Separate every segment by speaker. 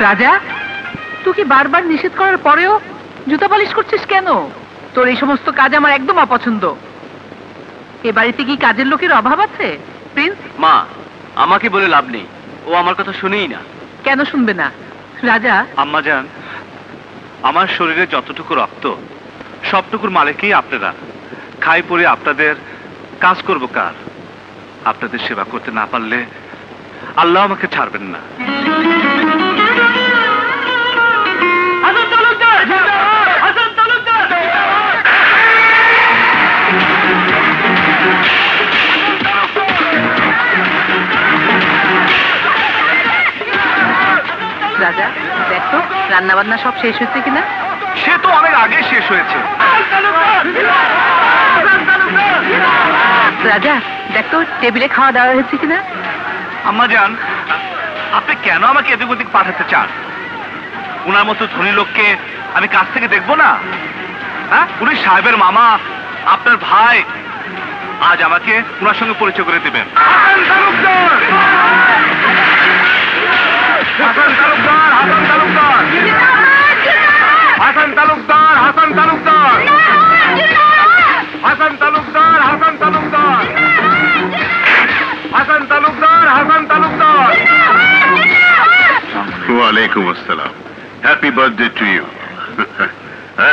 Speaker 1: রাজা, তুই কি বারবার নিষেধ করার পরেও জুতা পালিশ করছিস কেন? তোর এই সমস্ত কাজ আমার একদম অপছন্দ। এ বাড়িতে কি কাজের লোকের অভাব আছে? প্রিন্স,
Speaker 2: মা আমাকে বলে লাভ নেই, ও আমার কথা শুনেই না।
Speaker 1: কেন শুনবে না? রাজা,
Speaker 2: আম্মা জান, আমার শরীরে যতটুকু রক্ত সবটুকুর মালিকই আপনারা। খাই পরে আপনাদের, কাজ করব কার? আপনাদের সেবা করতে না পারলে আল্লাহ আমাকে ছাড়বেন না।
Speaker 1: রাজা দেখো রান্না বান্না সব শেষ হয়েছে কিনা।
Speaker 2: সে তো অনেক আগে শেষ হয়েছে।
Speaker 1: রাজা দেখো টেবিলে খাওয়া দাওয়া হয়েছে কিনা।
Speaker 2: আম্মা জান, আপনি কেন আমাকে এদিক ওদিক পাঠাতে চান? উনার মতো ধনী লোককে আমি কাছ থেকে দেখবো না? হ্যাঁ, উনি সাহেবের মামা, আপনার ভাই। আজ আমাকে উনার সঙ্গে পরিচয় করে দেবেন। হাসান তালুকদার, হাসান তালুকদার, হাসান তালুকদার, হাসান তালুকদার, হাসান তালুকদার, হাসান তালুকদার, হাসান তালুকদার, হাসান তালুকদার।
Speaker 3: ওয়ালাইকুম আসসালাম। Happy birthday to you.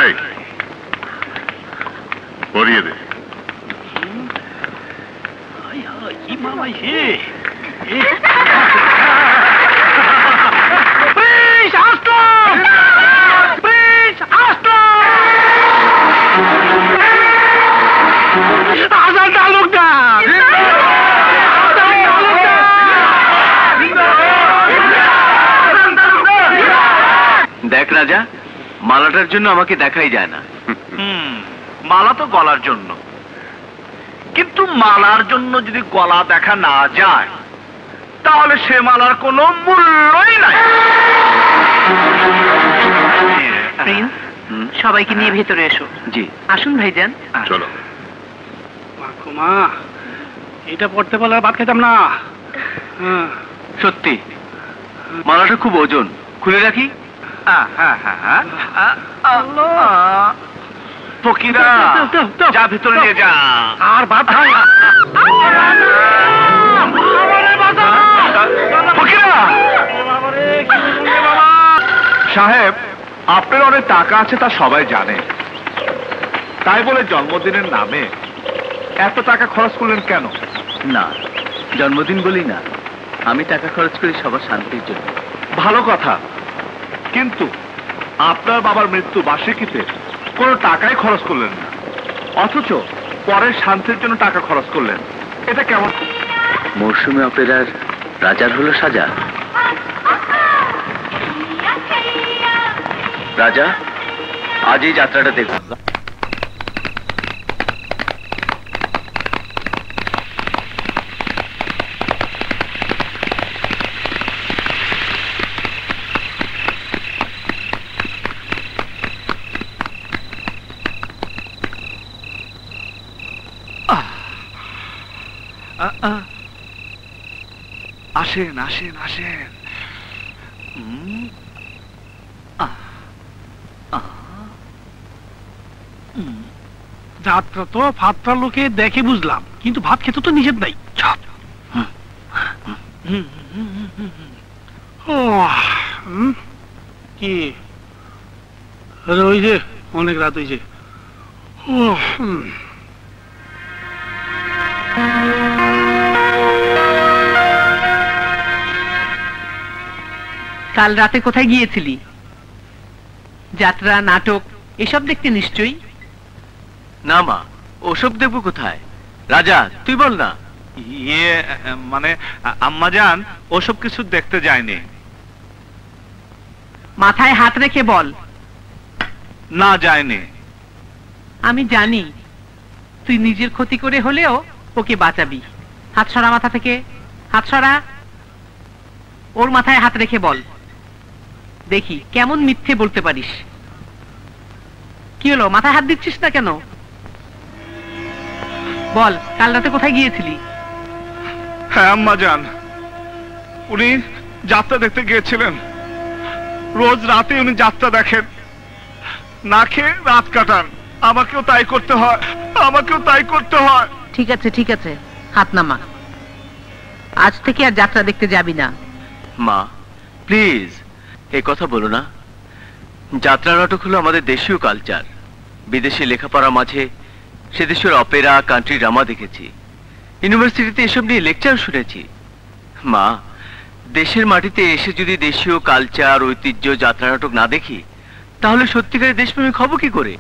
Speaker 3: এই পরিয়ে দে।
Speaker 2: দেখ রাজা, মালাটার জন্য আমাকে দেখাই যায় না। মালা তো গলার জন্য, কিন্তু মালার জন্য যদি গলা দেখা না যায় তাহলে সে মালার কোনো মূল্যই নাই।
Speaker 1: প্রিন্স, সবাইকে নিয়ে ভেতরে এসো।
Speaker 2: জি
Speaker 1: আসুন ভাইজান।
Speaker 3: চলো।
Speaker 4: মা, এটা পড়তে পারলে ভাত খেতাম না।
Speaker 2: সত্যি মালাটা খুব ওজন, খুলে রাখি। ফকিরা, যা ভিতরে নিয়ে যা।
Speaker 4: আর ভাত খাই
Speaker 2: সাহেব, আপনার অনেক টাকা আছে তা সবাই জানে, তাই বলে জন্মদিনের নামে এত টাকা খরচ করলেন কেন?
Speaker 5: না, জন্মদিন বলি না, আমি টাকা খরচ করি সবার শান্তির জন্য।
Speaker 2: ভালো কথা, কিন্তু আপনার বাবার মৃত্যু বার্ষিকীতে কোনো টাকাই খরচ করলেন না, অথচ পরের শান্তির জন্য টাকা খরচ করলেন। এটা কেমন?
Speaker 5: মৌসুমী অপেরার রাজার হলো সাজা। রাজা, আজ এই যাত্রাটা দেখব।
Speaker 2: আসেন আসেন আসেন।
Speaker 4: যাত্রা তো ভাতটার লোকে দেখে বুঝলাম, কিন্তু ভাত খেতে তো নিষেধ নাই। কি ওই যে অনেক রাত হয়েছে।
Speaker 1: কাল রাতে কোথায় গিয়েছিলি? যাত্রা, নাটক এসব দেখতে নিশ্চয়ই।
Speaker 2: না মা, ওসব দেখবো কোথায়? রাজা তুই বল না। ইয়ে মানে আম্মা জান ওসব কিছু দেখতে যায়নি।
Speaker 1: মাথায় হাত রেখে বল।
Speaker 2: না, যায়নি।
Speaker 1: আমি জানি তুই নিজের ক্ষতি করে হলেও ওকে বাঁচাবি। হাত সরা মাথা থেকে, হাত সরা। ওর মাথায় হাত রেখে বল, দেখি কেমন মিথ্যে বলতে পারিস। কি হলো, মাথায় হাত দিচ্ছিস না কেন? বল, কাল রাতে কোথায় গিয়েছিলি?
Speaker 2: হ্যাঁ আম্মা জান, উনি যাত্রা দেখতে গিয়েছিলেন, রোজ রাতে উনি যাত্রা দেখেন, না খেয়ে রাত কাটান। আমাকেও তাই করতে হয়, আমাকেও তাই করতে হয়।
Speaker 1: ঠিক আছে ঠিক আছে, হাত নামা। আজ থেকে আর যাত্রা দেখতে যাবি না।
Speaker 5: মা প্লিজ এই কথা বলো না। যাত্রা নাটক হলো আমাদের দেশীয় কালচার। বিদেশি লেখাপড়ার মাঝে সে দেশের অপেরা, কান্ট্রি ড্রামা দেখেছি, ইউনিভার্সিটিতে এসব নিয়ে লেকচার শুনেছি। মা, দেশের মাটিতে এসে যদি দেশীয় কালচার, ঐতিহ্য, যাত্রা নাটক না দেখি তাহলে সত্যিকারের দেশপ্রেমিক হব কি করে?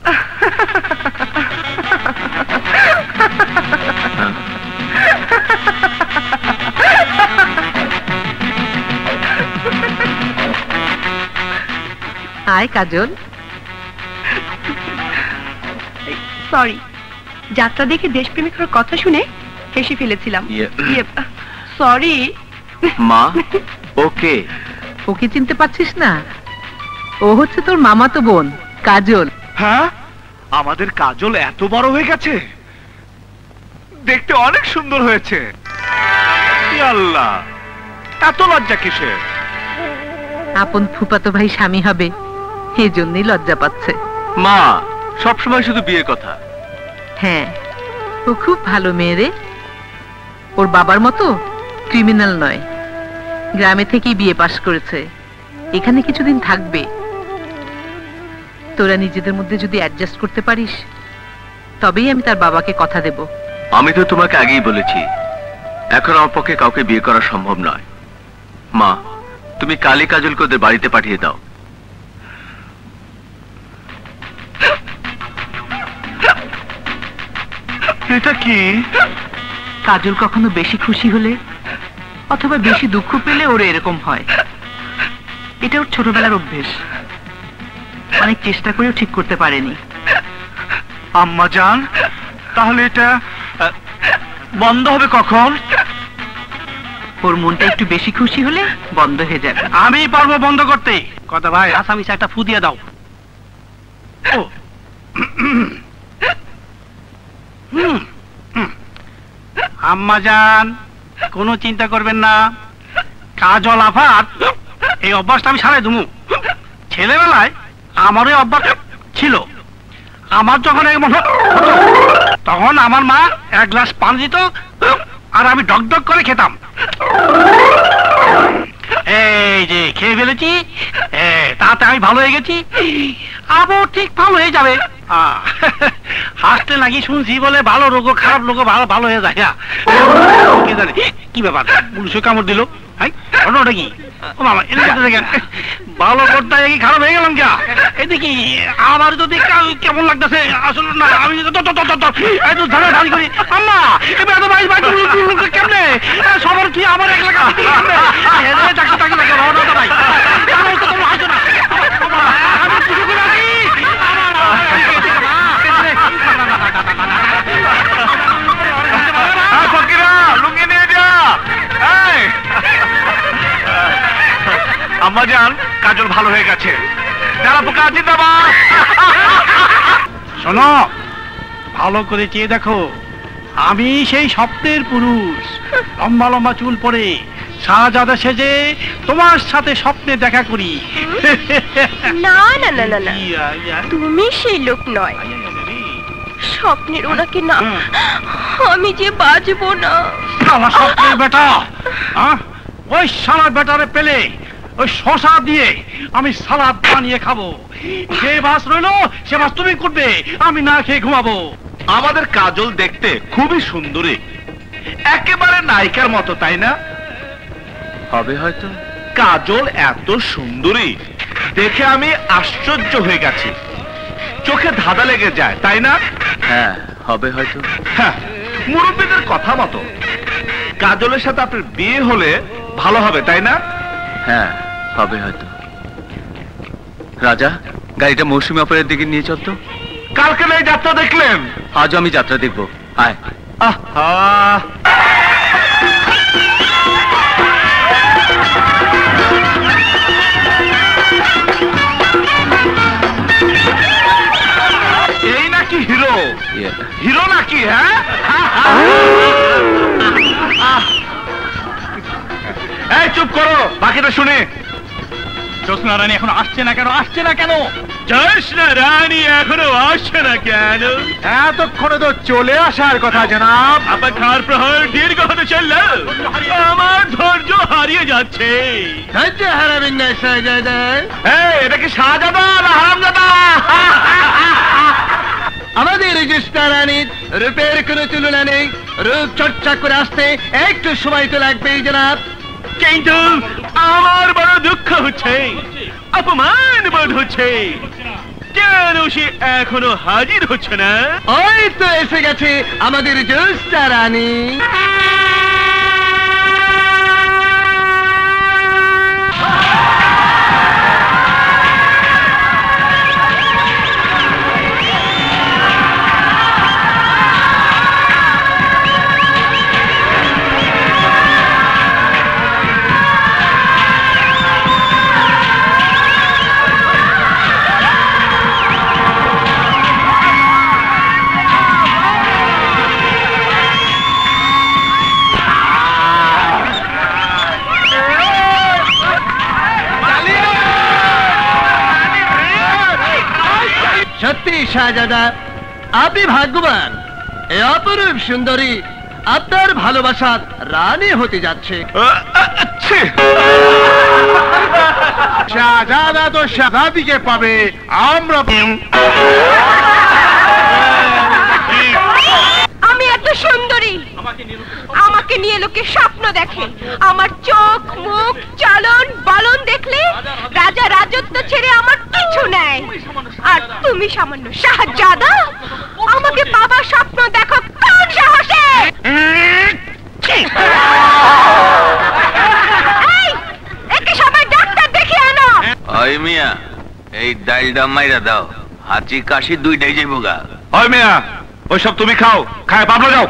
Speaker 1: আয় কাজল।
Speaker 6: সরি, যাত্রা দেখে দেশপ্রেমিক হওয়ার কথা শুনে হেসে ফেলেছিলাম। সরি।
Speaker 5: মা, ওকে।
Speaker 1: ওকে চিনতে পারছিস না? ও হচ্ছে তোর মামাতো বোন কাজল।
Speaker 2: হ্যাঁ, আমাদের কাজল এত বড় হয়ে গেছে, দেখতে অনেক সুন্দর হয়েছে। আল্লাহ, এত লজ্জা কিসের?
Speaker 1: আপন ফুফাতো ভাই স্বামী হবে, এই জন্যই লজ্জা পাচ্ছে।
Speaker 5: মা, সবসময় শুধু বিয়ের কথা।
Speaker 1: হ্যাঁ, ও খুব ভালো মেয়ে রে। ওর বাবার মতো ক্রিমিনাল নয়, গ্রামে থেকেই বিয়ে পাশ করেছে, এখানে কিছুদিন থাকবে। তোরা নিজেদের মধ্যে যদি অ্যাডজাস্ট করতে পারিস তবেই আমি তার বাবাকে কথা দেব।
Speaker 5: আমি তো তোমাকে আগেই বলেছি এখন আমার পক্ষে কাউকে বিয়ে করা সম্ভব নয়। মা, তুমি কালী কাজলকে ওদের বাড়িতে পাঠিয়ে দাও।
Speaker 2: এটা কি?
Speaker 1: কাজল কখনো বেশি খুশি হলে অথবা বেশি দুঃখ পেলে ওর এরকম হয়। এটা ওর ছোটবেলার অভ্যেস, অনেক চেষ্টা করেও ঠিক করতে পারেনি।
Speaker 2: আম্মা জান, তাহলে এটা বন্ধ হবে কখন?
Speaker 1: ওর মনটা একটু বেশি খুশি হলে বন্ধ হয়ে যাবে।
Speaker 4: আমি পারবো বন্ধ করতে। কথা ভাই, আসামি একটা ফু দিয়ে দাও। ও আম্মা জান, কোনো চিন্তা করবেন না, কাজল আফার এই অভ্যাসটা আমি সারাই দেবো। ছেলেবেলায় আমার এই অভ্যাস ছিল। আমার যখন এমন হতো তখন আমার মা এক গ্লাস পানি দিত আর আমি ডক ডক করে খেতাম। এই যে খেয়ে ফেলেছি, তাতে আমি ভালো হয়ে গেছি, আবার ঠিক ভালো হয়ে যাবে। হাসতে নাকি শুনছি বলে ভালো রোগ, খারাপ রোগ ভালো ভালো হয়ে যায়। কে জানে কি ব্যাপার, পুলিশে কামড় দিল। ঘটনাটা কি? ও মামা, ভালো করতে কি খারাপ হয়ে গেলাম? যা এদিকে আমার যদি কেমন লাগতেছে আসলে না, আমি ধারি করি। আম্মা, এবার তো ভাই ভাই কেমনে সবার কি আমার এক লাখ চাকরি চাকরি লাগে ভাই।
Speaker 2: আম্মা জান, কাজল ভালো হয়ে গেছে।
Speaker 4: শোনো, ভালো করে চেয়ে দেখো, আমি সেই স্বপ্নের পুরুষ, লম্বা লম্বা চুল পরে শাহজাদা সেজে তোমার সাথে স্বপ্নে দেখা করি।
Speaker 6: না না না না না, তুমি সেই লোক নয়। স্বপ্নের ওনাকে না, আমি যে বাঁচবো না।
Speaker 4: শালা স্বপ্নের বেটা, ওই শালা বেটারে পেলে ওই শশা দিয়ে আমি সালাদ বানিয়ে খাবো। যে মাছ রইলো সে মাছ তুমি করবে, আমি না খেয়ে ঘুমাবো।
Speaker 2: আমাদের কাজল দেখতে খুবই সুন্দরী, একেবারে নায়িকার মতো, তাই না?
Speaker 5: হবে হয়তো।
Speaker 2: কাজল এত সুন্দরী দেখে আমি আশ্চর্য হয়ে গেছি, চোখে ধাঁধা লেগে যায়, তাই না?
Speaker 5: হ্যাঁ, হবে হয়তো।
Speaker 2: হ্যাঁ, মুরব্বীদের কথা মতো কাজলের সাথে আপনার বিয়ে হলে ভালো হবে, তাই না?
Speaker 5: হ্যাঁ, হবে হয়তো। রাজা, গাড়িটা মৌসুমী অপেরার দিকে নিয়ে চল তো।
Speaker 2: কালকে এই যাত্রা দেখলেন?
Speaker 5: আজও আমি যাত্রা দেখবো, আয়।
Speaker 2: আহা, এই নাকি হিরো? হিরো নাকি? হ্যাঁ, এই চুপ করো, বাকিটা শুনে।
Speaker 4: জ্যোৎস্না রানী এখন আসছে না কেন? জ্যোৎস্না রানী এখনো আসছে না কেন? এতক্ষণে তো চলে আসার কথা জনাব। অপেক্ষার প্রহর দীর্ঘ হতে চলল, আমার ধৈর্য হারিয়ে যাচ্ছে। ধৈর্য হারাবেন না শাহজাদা। এটা কি শাহজাদা না হারামজাদা? আমাদের জ্যোৎস্না রানীর রূপের কোনো তুলনা নেই। রূপ চর্চা করে আসতে একটু সময় তো লাগবেই জনাব। কিন্তু আমার বড় দুঃখ হচ্ছে, অপমান বোধ হচ্ছে। কেন সে এখনো হাজির হচ্ছে না? ওই তো এসে গেছে আমাদের জ্যোৎস্না রানী। সত্যি শাহজাদা, আপনি ভাগ্যবান। এই অপরূপ সুন্দরী আপনার ভালোবাসার রানী হতে যাচ্ছে। শাহজাদা তো শাহজাদিকে পাবে, আমরা
Speaker 6: আমি এত সুন্দরী, আমাকে নিয়ে লোকে স্বপ্ন দেখে। আমার চোখ, মুখ, চলন বলন দেখলে রাজা রাজত্ব ছেড়ে আমার কিছু নেই। আর তুমি সামান্য শাহজাদা আমাকে পাবার স্বপ্ন দেখো কোন সাহসে? এই, একে সবাই ডাক্তার দেখিয়ে আনো।
Speaker 2: ওই মিয়া, এই ডাইলটা মাইরা দাও, হাঁচি কাশি দুইটাই যাইব গা। ওই মিয়া, ওইসব তুমি খাও, খায় পাবলো যাও।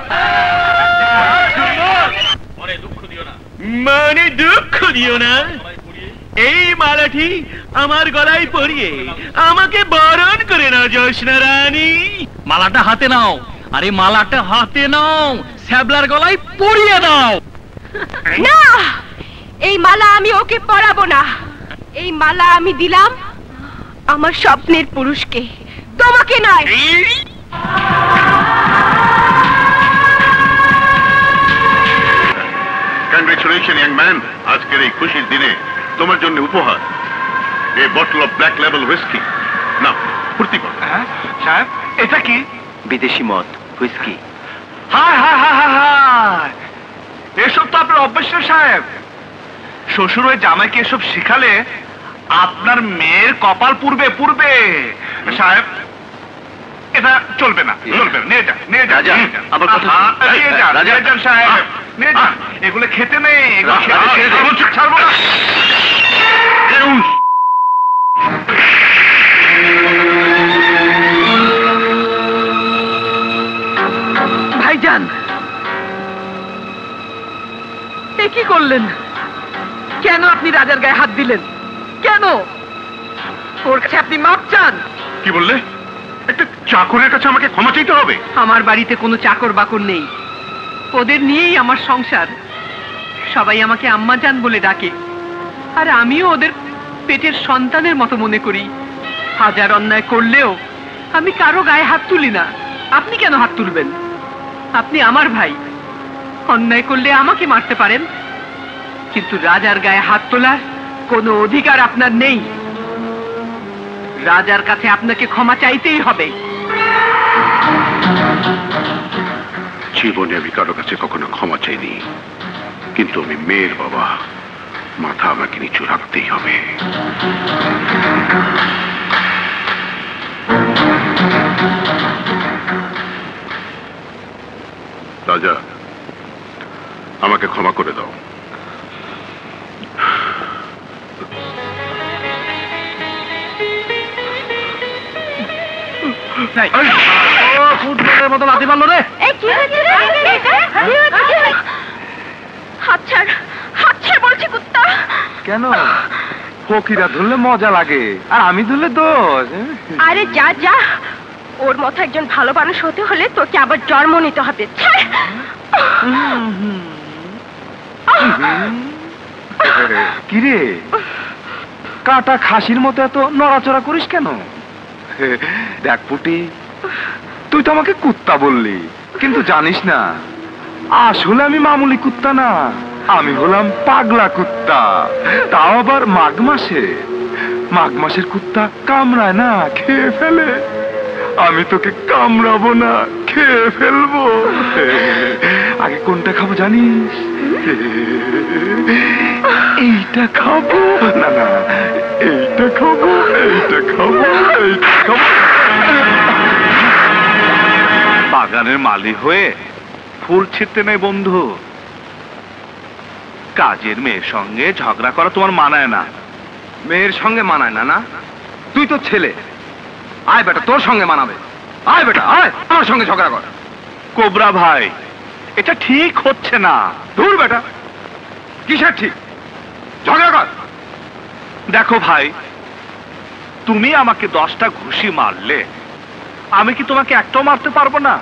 Speaker 4: মানে দুঃখ দিও না। এই মালাটি আমার গলায় পরিয়ে আমাকে বরণ করে নাও জ্যোৎস্না রানী। মালাটা হাতে নাও। আরে মালাটা হাতে নাও, শ্যাবলার গলায় পরিয়ে দাও।
Speaker 6: না, এই মালা আমি ওকে পরাবো না। এই মালা আমি দিলাম আমার স্বপ্নের পুরুষকে, তোমাকে নয়।
Speaker 3: কংগ্রেচুলেশন ইয়াং ম্যান, আজকের এই খুশির দিনে তোমার জন্য উপহার এই bottle of black label whisky. না, ফুর্তি কর।
Speaker 2: সাহেব, এটা কি?
Speaker 5: বিদেশি মদ, হুইস্কি।
Speaker 2: হায় হায় হায় হায় হায়, এসব তো আপনার অভ্যাস সাহেব। শ্বশুর ওই জামাইকে এসব শিখালে আপনার মেয়ের কপাল পুড়বে পুড়বে। সাহেব, এটা চলবে না, চলবে না। নিয়ে যান, নিয়ে যান,
Speaker 5: রাজা,
Speaker 2: নিয়ে যান।
Speaker 5: আমার কথা
Speaker 2: নিয়ে যান,
Speaker 5: রাজা।
Speaker 2: নিয়ে যান সাহেব, নিয়ে যান। এগুলো খেতে নেই, এগুলো
Speaker 5: রাজা, ছেড়ে দে।
Speaker 2: ছাড়বো না।
Speaker 1: ভাইজান, এ কি করলেন? কেন আপনি রাজার গায়ে হাত দিলেন? কেন? ওর কাছে আপনি মাপ চান?
Speaker 3: কি বললে? একটা চাকরের কাছে আমাকে ক্ষমা চাইতে হবে?
Speaker 1: আমার বাড়িতে কোনো চাকর বাকর নেই, ওদের নিয়েই আমার সংসার। সবাই আমাকে আম্মাজান বলে ডাকে, আর আমিও ওদের পেটের সন্তানের মতো মনে করি। হাজার অন্যায় করলেও আমি কারো গায়ে হাত তুলি না। আপনি কেন হাত তুলবেন? আপনি আমার ভাই, অন্যায় করলে আমাকে মারতে পারেন, কিন্তু রাজার গায়ে হাত তোলার কোনো অধিকার আপনার নেই। রাজার কাছে আপনাকে ক্ষমা চাইতেই হবে।
Speaker 3: জীবনে আমি কারো কাছে কখনো ক্ষমা চাইনি, কিন্তু আমি মেয়ের বাবা, মাথা আমাকে নিচু রাখতেই হবে। রাজা, আমাকে ক্ষমা করে দাও।
Speaker 4: ফুটবলের মতো লাথি মারলো রে।
Speaker 6: হাত ছাড়, হাত ছাড় বলছি কুত্তা।
Speaker 2: কেন? ফকিরা ধরলে মজা লাগে, আর আমি ধরলে দোষ।
Speaker 6: আরে যা যা, ওর মতো একজন ভালো মানুষ হতে হলে তোকে আবার জন্ম নিতে হবে।
Speaker 2: কিরে,
Speaker 7: কাটা খাসির মতো এত নড়াচড়া করিস কেন? দেখ পুটি, তুই তো আমাকে কুত্তা বললি, কিন্তু জানিস না আসলে আমি মামুলি কুত্তা না, আমি হলাম পাগলা কুত্তা। তাও আবার মাঘ মাসে। মাঘ মাসের কুত্তা কামড়ায় না, খেয়ে ফেলে। আমি তোকে কামড়াবো না, খেয়ে ফেলবো। আগে কোনটা খাবো জানিস? এইটা খাবো না, না এইটা খাবো, এইটা খাবো, এইটা খাবো।
Speaker 2: বাগানের মালি হয়ে ফুল ছিঁড়তে নেই বন্ধু। কাজের মেয়ের সঙ্গে ঝগড়া করা তোমার মানায় না।
Speaker 7: মেয়ের সঙ্গে মানায় না? না, তুই তো ছেলে। আয় বেটা, তোর সঙ্গে মানাবে। আয় বেটা, আয় আমার সঙ্গে ঝগড়া কর।
Speaker 2: কোবরা ভাই, এটা ঠিক হচ্ছে না।
Speaker 7: দূর বেটা, কিসের ঠিক? ঝগড়া কর।
Speaker 2: দেখো ভাই, তুমি আমাকে 10টা ঘুষি মারলে, আমি কি তোমাকে একটাও মারতে পারবো না?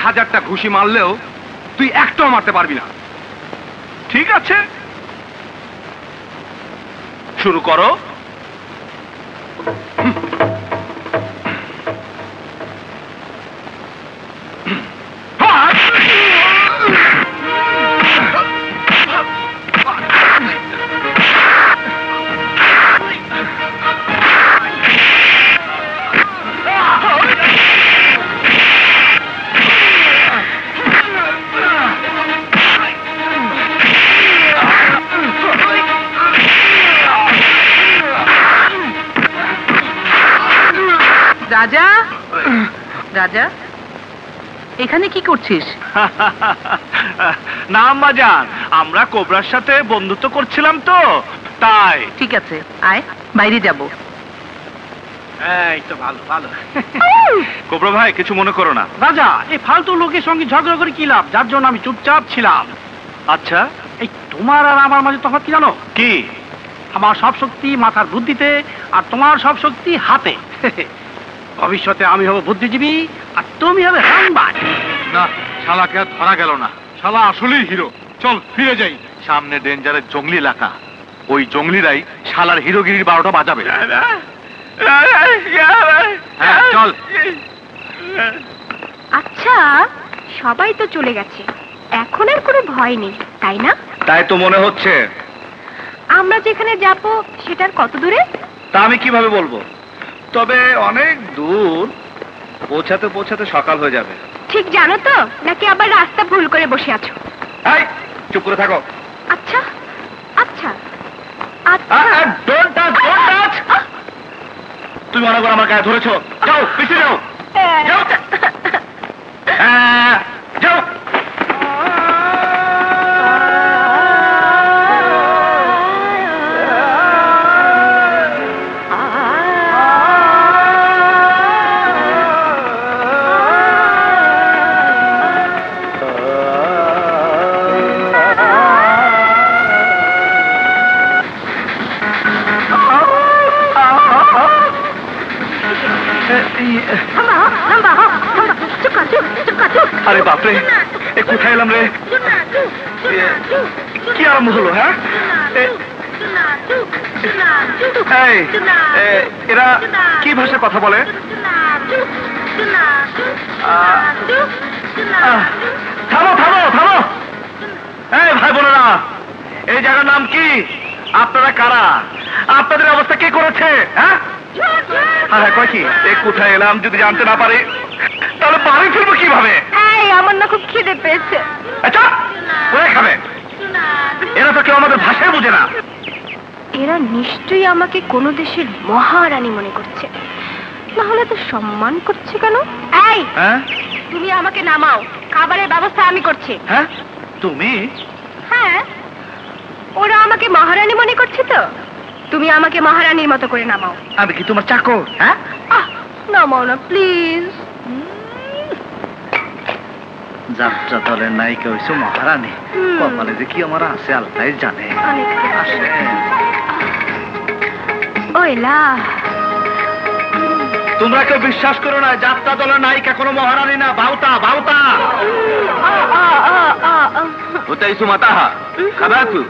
Speaker 7: 1000টা ঘুষি মারলেও তুই একটাও মারতে পারবি না।
Speaker 2: ঠিক আছে, শুরু করো।
Speaker 1: রাজা, রাজা, এখানে কি করছিস?
Speaker 2: না আম্মাজান, আমরা কোবরার সাথে বন্ধুত্ব করছিলাম তো, তাই।
Speaker 1: ঠিক আছে, আয় বাইরে যাব।
Speaker 4: এই তো ভালো ভালো।
Speaker 2: কোবরা ভাই, কিছু মনে করো না।
Speaker 4: রাজা, এই ফালতু লোকের সঙ্গে ঝগড়া করে কি লাভ, যার জন্য আমি চুপচাপ ছিলাম।
Speaker 2: আচ্ছা,
Speaker 4: এই তোমার আর আমার মাঝে তফাৎ কি জানো?
Speaker 2: কি?
Speaker 4: আমার সব শক্তি মাথার বুদ্ধিতে, আর তোমার সব শক্তি হাতে। ভবিষ্যতে আমি হব বুদ্ধিজীবী আর তুমি হবে হাঙ্গবাজ।
Speaker 7: না, শালাকে আর ধরা গেল না। শালা আসলেই হিরো। চল ফিরে যাই। সামনে ডেঞ্জারের জঙ্গলি এলাকা, ওই জঙ্গলিরাই শালার হিরোগিরির 12টা বাজাবে। হ্যাঁ চল।
Speaker 6: আচ্ছা, সবাই তো চলে গেছে, এখন আর কোনো ভয় নেই, তাই না?
Speaker 2: তাই তো মনে হচ্ছে।
Speaker 6: আমরা যেখানে যাব সেটার কত দূরে?
Speaker 2: তা আমি কিভাবে বলবো, তবে অনেক দূর। পৌঁছাতে পৌঁছাতে সকাল হয়ে যাবে।
Speaker 6: ঠিক জানো তো, নাকি আবার রাস্তা ভুল করে বসে আছো?
Speaker 2: এই, চুপ করে থাকো।
Speaker 6: আচ্ছা আচ্ছা আচ্ছা।
Speaker 2: Don't touch, don't touch. তুমি মনে করো আমার গায়ে ধরেছো? যাও, পিছিয়ে যাও। যাও। যাও। আরে বাপরে, এ কোথায় এলাম রে? কি আরম্ভ হলো? হ্যাঁ, এই, এরা কি ভাষায় কথা বলে? থামো থামো থামো। এই ভাই বোনেরা, এই জায়গার নাম কি? আপনারা কারা? আপনাদের অবস্থা কে করেছে? হ্যাঁ হ্যাঁ, কয় কি? এই কোথায় এলাম যদি জানতে না পারি, তাহলে বাড়ি ফিরবো কিভাবে?
Speaker 6: এই, আমার না খুব খিদে পেয়েছে।
Speaker 2: আচ্ছা, কোথায় খাবে? এরা তো কেউ আমাদের ভাষায় বুঝে না।
Speaker 6: এরা নিশ্চয়ই আমাকে কোনো দেশের মহারানী মনে করছে, নাহলে তো সম্মান করছে কেন? এই,
Speaker 2: হ্যাঁ
Speaker 6: তুমি আমাকে নামাও, খাবারের ব্যবস্থা আমি করছি।
Speaker 2: হ্যাঁ, তুমি?
Speaker 6: হ্যাঁ, ওরা আমাকে মহারানী মনে করছে তো, তুমি আমাকে মহারানীর মতো করে নামাও।
Speaker 2: আমি কি তোমার চাকর? হ্যাঁ,
Speaker 6: নামাও না প্লিজ।
Speaker 2: যাত্রা দলের নায়িকা হইছো মহারানী, কপালে যে কি আমার আছে আল্লাহই জানে।
Speaker 6: ওইলা,
Speaker 2: তোমরা কেউ বিশ্বাস করো না, যাত্রা দলের নায়িকা কোনো মহারানী না, বাউতা বাউতা।
Speaker 5: হতাইছো মাতাহা খাবাকু।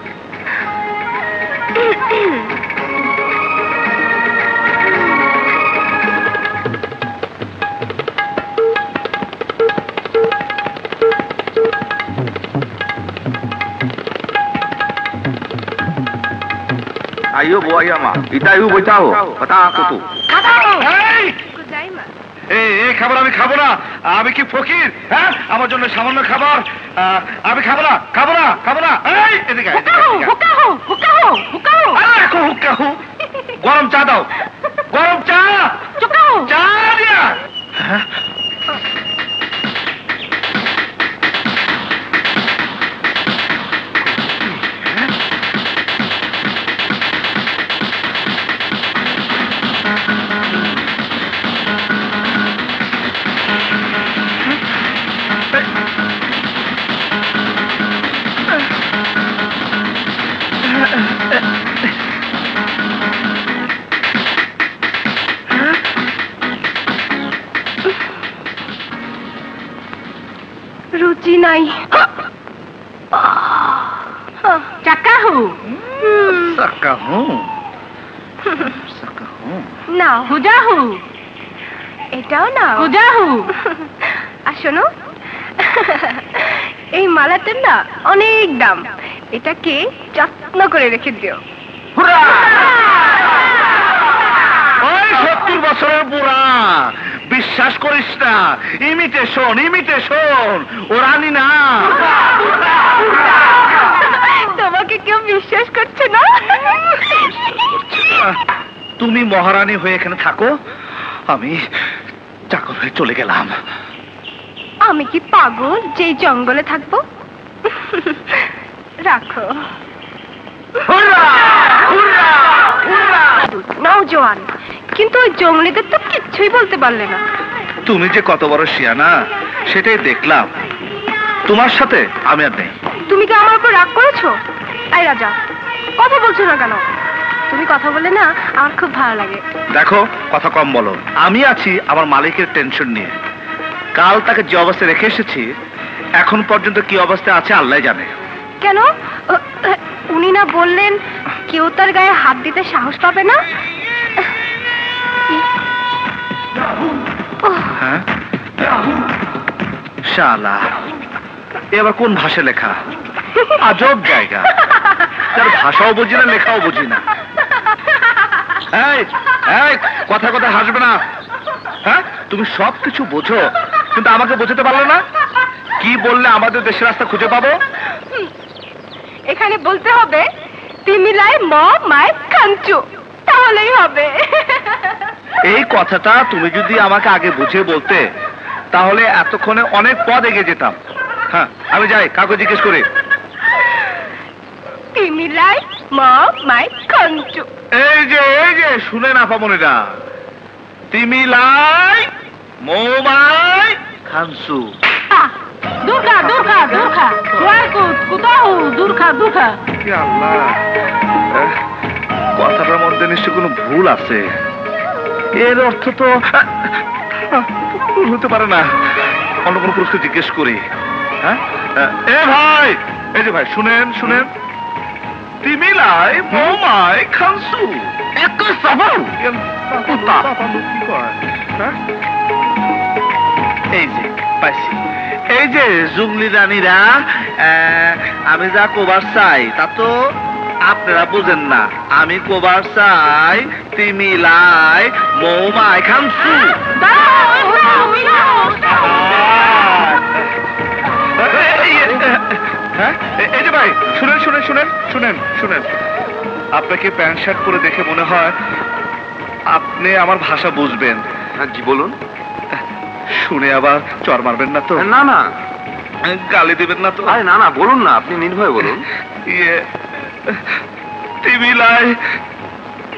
Speaker 7: Ayo bo ayama. Ita ayo botao. Kata aku tu.
Speaker 2: এই খাবার আমি খাবো না। আমি কি ফকির? হ্যাঁ, আমার জন্য সামান্য খাবার আমি খাবো না, খাবো না, খাবো না। এই এদিকে হুক্কা। গরম চা দাও, গরম চা। চা দিয়া।
Speaker 6: রুচি নাই। চাকাহু না, হুজাহু এটাও না, হুজাহু। আর শোনো, এই মালাটার না অনেক দাম, এটাকে যত্ন করে রেখে দিও।
Speaker 2: ওই 70 বছরের বুড়া, বিশ্বাস করিস না, ইমিটেশন। ও রানী না।
Speaker 6: তোমাকে কেউ বিশ্বাস করছে না?
Speaker 2: তুমি মহারানী হয়ে এখানে থাকো, আমি চাকর হয়ে চলে গেলাম।
Speaker 6: আমি কি পাগল যে জঙ্গলে থাকবো? রাখো। নওজোয়ান, কিন্তু ওই জঙ্গলিদের তো কিচ্ছুই বলতে পারলে না।
Speaker 2: তুমি যে কত বড় শিয়ানা সেটাই দেখলাম। তোমার সাথে আমি আর নেই।
Speaker 6: তুমি কি আমার উপর রাগ করেছো? এই রাজা, কথা বলছো না কেন? তুমি কথা বলে না আমার খুব ভালো লাগে।
Speaker 2: দেখো, কথা কম বলো। আমি আছি আমার মালিকের টেনশন নিয়ে। কাল তাকে যে অবস্থায় রেখে এসেছি, এখন পর্যন্ত কি অবস্থায় আছে আল্লাহ জানে।
Speaker 6: কেন? উনি না বললেন কেউ তার গায়ে হাত দিতে সাহস পাবে না?
Speaker 2: হ্যাঁ, শালা, এবার কোন ভাষা লেখা? আজব জায়গা, তার ভাষাও বুঝি না, লেখাও বুঝি না। কথা হাসবে না। হ্যাঁ, তুমি সবকিছু বোঝো, কিন্তু আমাকে বোঝাতে পারলে না। কি বললে আমাদের দেশের রাস্তা খুঁজে পাবো?
Speaker 6: এখানে বলতে হবে তিমিলাই ম মাই কাঞ্চু, তাহলেই হবে।
Speaker 2: এই কথাটা তুমি যদি আমাকে আগে বুঝিয়ে বলতে, তাহলে এতক্ষণে অনেক পথ এগিয়ে যেতাম। হ্যাঁ, আমি যাই, কাগজ জিজ্ঞেস করি।
Speaker 6: তিমিলাই ম মাই কাঞ্চু।
Speaker 2: এই যে শুনে না পামনিরা, তিমিলাই মৌমাই খানসু।
Speaker 1: দুর্গা
Speaker 2: কি আল্লাহ, কথাটার মধ্যে নিশ্চয় কোনো ভুল আছে। এর অর্থ তো ভুল হতে পারে না। অন্য কোনো পুরুষকে জিজ্ঞেস করি। হ্যাঁ, ভাই, এই যে ভাই, শুনেন। তিমিলাই মৌমাই খানসু। এই যে পাইছি। এই যে জুংলি রানীরা, আমি যা কোবার চাই তা তো আপনারা বুঝেন না। আমি কোবার চাই তিমিলাই মৌমাই খানসু। এই যে ভাই, শুনেন। আপনাকে প্যান্ট শার্ট পরে দেখে মনে হয় আপনি আমার ভাষা বুঝবেন।
Speaker 7: হ্যাঁ জি বলুন।
Speaker 2: শুনে আবার চর মারবেন না তো?
Speaker 7: না,
Speaker 2: গালি দেবেন না তো?
Speaker 7: আরে না, বলুন না, আপনি নির্ভয়ে বলুন।
Speaker 2: তিমিলাই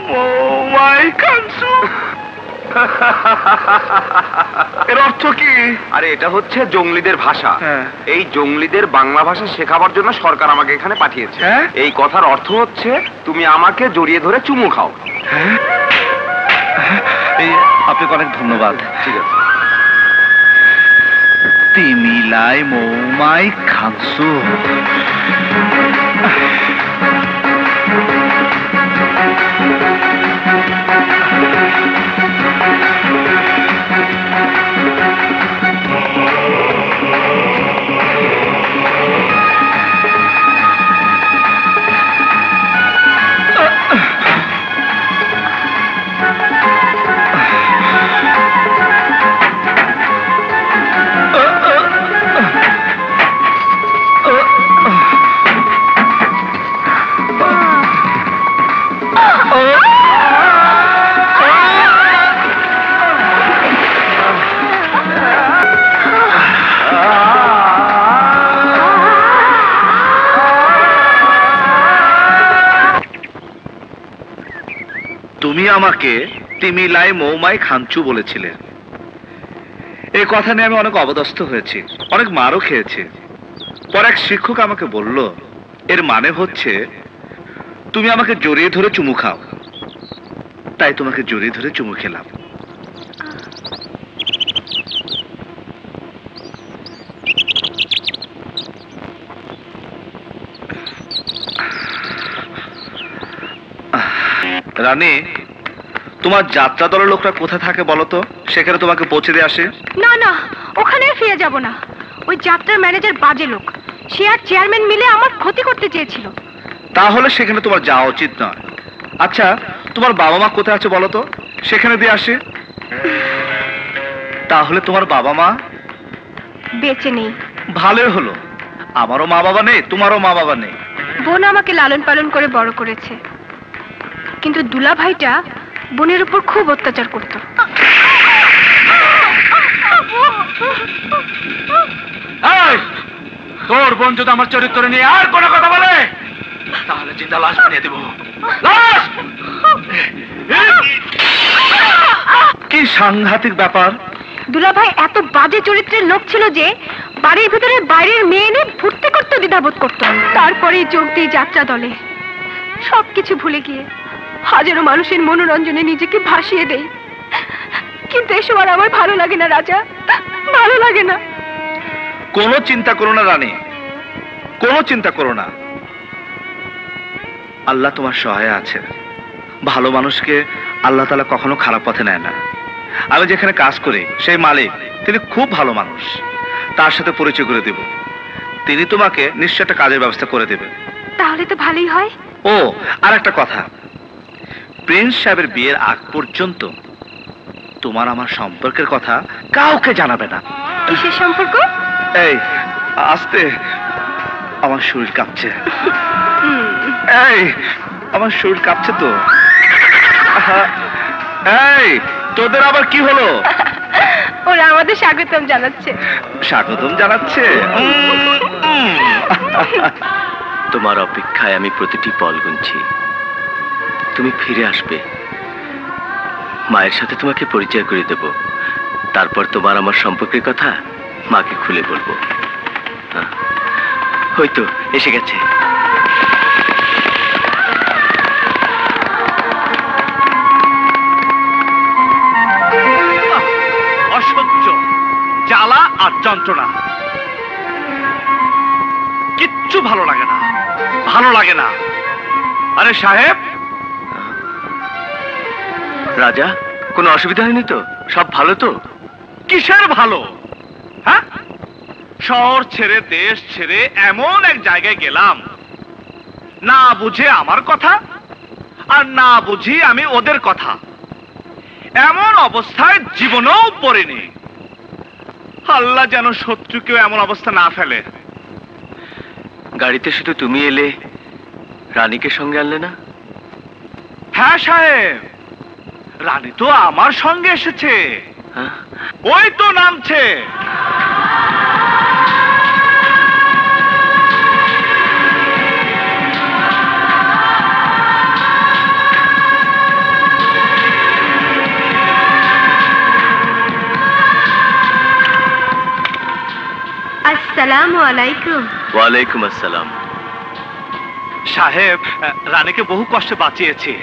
Speaker 2: মৌমাই খানসু। এর অর্থ কি?
Speaker 7: আরে এটা হচ্ছে জঙ্গলিদের ভাষা।
Speaker 2: হ্যাঁ।
Speaker 7: এই জঙ্গলিদের বাংলা ভাষা শেখাবার জন্য সরকার আমাকে এখানে পাঠিয়েছে।
Speaker 2: হ্যাঁ?
Speaker 7: এই কথার অর্থ হচ্ছে তুমি আমাকে জড়িয়ে ধরে চুমু খাও।
Speaker 2: আপনাকে অনেক ধন্যবাদ।
Speaker 7: ঠিক আছে।
Speaker 2: তিমিলাই মৌমাই খানসু। তুমি আমাকে তিমিলাই মৌমাই খাঞ্চু বলেছিলে। এই কথা নিয়ে আমি অনেক অপদস্থ হয়েছি, অনেক মারও খেয়েছি। পর এক শিক্ষক আমাকে বলল, এর মানে হচ্ছে তুমি আমাকে জড়িয়ে ধরে চুমু খাও। তাই তোমাকে জড়িয়ে ধরে চুমু খেলাম। রানী, তোমার যাত্রা দলের লোকরা কোথায় থাকে বলো তো, সেখানে তোমাকে পৌঁছে দিয়ে আসে।
Speaker 6: না না, ওখানে ফিরে যাব না। ওই যাত্রার ম্যানেজার বাজে লোক, সে আর চেয়ারম্যান মিলে আমার ক্ষতি করতে চেয়েছিল।
Speaker 2: তাহলে সেখানে তোমার যাওয়া উচিত নয়। আচ্ছা, তোমার বাবা মা কোথায় আছে বলো তো, সেখানে দিয়ে আসে। তাহলে তোমার বাবা মা
Speaker 6: বেঁচে নেই।
Speaker 2: ভালোই হলো, আমারও মা বাবা নেই, তোমারও মা বাবা নেই।
Speaker 6: বোন আমাকে লালন পালন করে বড় করেছে, কিন্তু দুলা ভাইটা বোনের উপর খুব অত্যাচার করত।
Speaker 2: তোর বোন যদি আমার চরিত্র নিয়ে আর কোনো কথা বলে, তাহলে জিন্দা লাশ বানিয়ে দেব। লাশ! কি সাংঘাতিক ব্যাপার!
Speaker 6: দুলাভাই এত বাজে চরিত্রের লোক ছিল যে বাড়ির ভিতরে বাইরের মেয়ে এনে ভর্তি করতে দ্বিধাবোধ করত। তারপরে যোগ দিয়ে যাত্রা দলে সবকিছু ভুলে গিয়ে হাজারো মানুষের মনোরঞ্জনে নিজেকে ভাসিয়ে দেই। কিন্তু এসব আর আমার ভালো লাগে না রাজা, ভালো লাগে না।
Speaker 2: কোনো চিন্তা করো না রানী, কোনো চিন্তা করো না। আল্লাহ তোমার সহায় আছে। ভালো মানুষকে আল্লাহ তাআলা কখনো খারাপ পথে নেয় না। আমি যেখানে কাজ করি সেই মালিক, তিনি খুব ভালো মানুষ। তার সাথে পরিচয় করে দেব, তিনি তোমাকে নিশ্চয় একটা কাজের ব্যবস্থা করে দেবেন।
Speaker 6: তাহলে তো ভালোই হয়।
Speaker 2: ও, আর একটা কথা, প্রিন্স সাহেবের বিয়ের আগ পর্যন্ত তোমার আমার সম্পর্কের কথা কাউকে জানাবে না।
Speaker 6: কিসের সম্পর্ক?
Speaker 2: এই আস্তে, আমার শরীর কাঁপছে। এই আমার শরীর কাঁপছে তো। এই তোদের আবার কি হলো?
Speaker 6: ওরা আমাদের স্বাগতম জানাচ্ছে।
Speaker 2: স্বাগতম জানাচ্ছে?
Speaker 5: তোমার অপেক্ষায় আমি প্রতিটি পল গুনছি। তুমি ফিরে আসবে, মায়ের সাথে তোমাকে পরিচয় করে দেব। তারপর তোমার আমার সম্পর্কের কথা মাকে খুলে বলবো। হয়তো এসে গেছে।
Speaker 2: অসহ্য জ্বালা আর যন্ত্রণা, কিচ্ছু ভালো লাগে না, ভালো লাগে না। আরে সাহেব।
Speaker 5: রাজা, কোনো অসুবিধা হয়নি তো? সব ভালো তো?
Speaker 2: কিসের ভালো? হ্যাঁ, শহর ছেড়ে দেশ ছেড়ে এমন এক জায়গায় গেলাম, না বুঝে আমার কথা আর না বুঝি আমি ওদের কথা। এমন অবস্থায় জীবনেও পড়িনি। আল্লাহ যেন শত্রুকেও এমন অবস্থা না ফেলে।
Speaker 5: গাড়িতে শুধু তুমি এলে, রানীকে সঙ্গে আনলে না?
Speaker 2: হ্যাঁ সাহেব, রানী তো আমার সঙ্গে এসেছে।
Speaker 5: হ্যাঁ?
Speaker 2: ওই তো নামছে।
Speaker 6: আসসালামু আলাইকুম।
Speaker 5: ওয়ালাইকুম আসসালাম।
Speaker 2: সাহেব, রানীকে বহু কষ্টে বাঁচিয়েছি।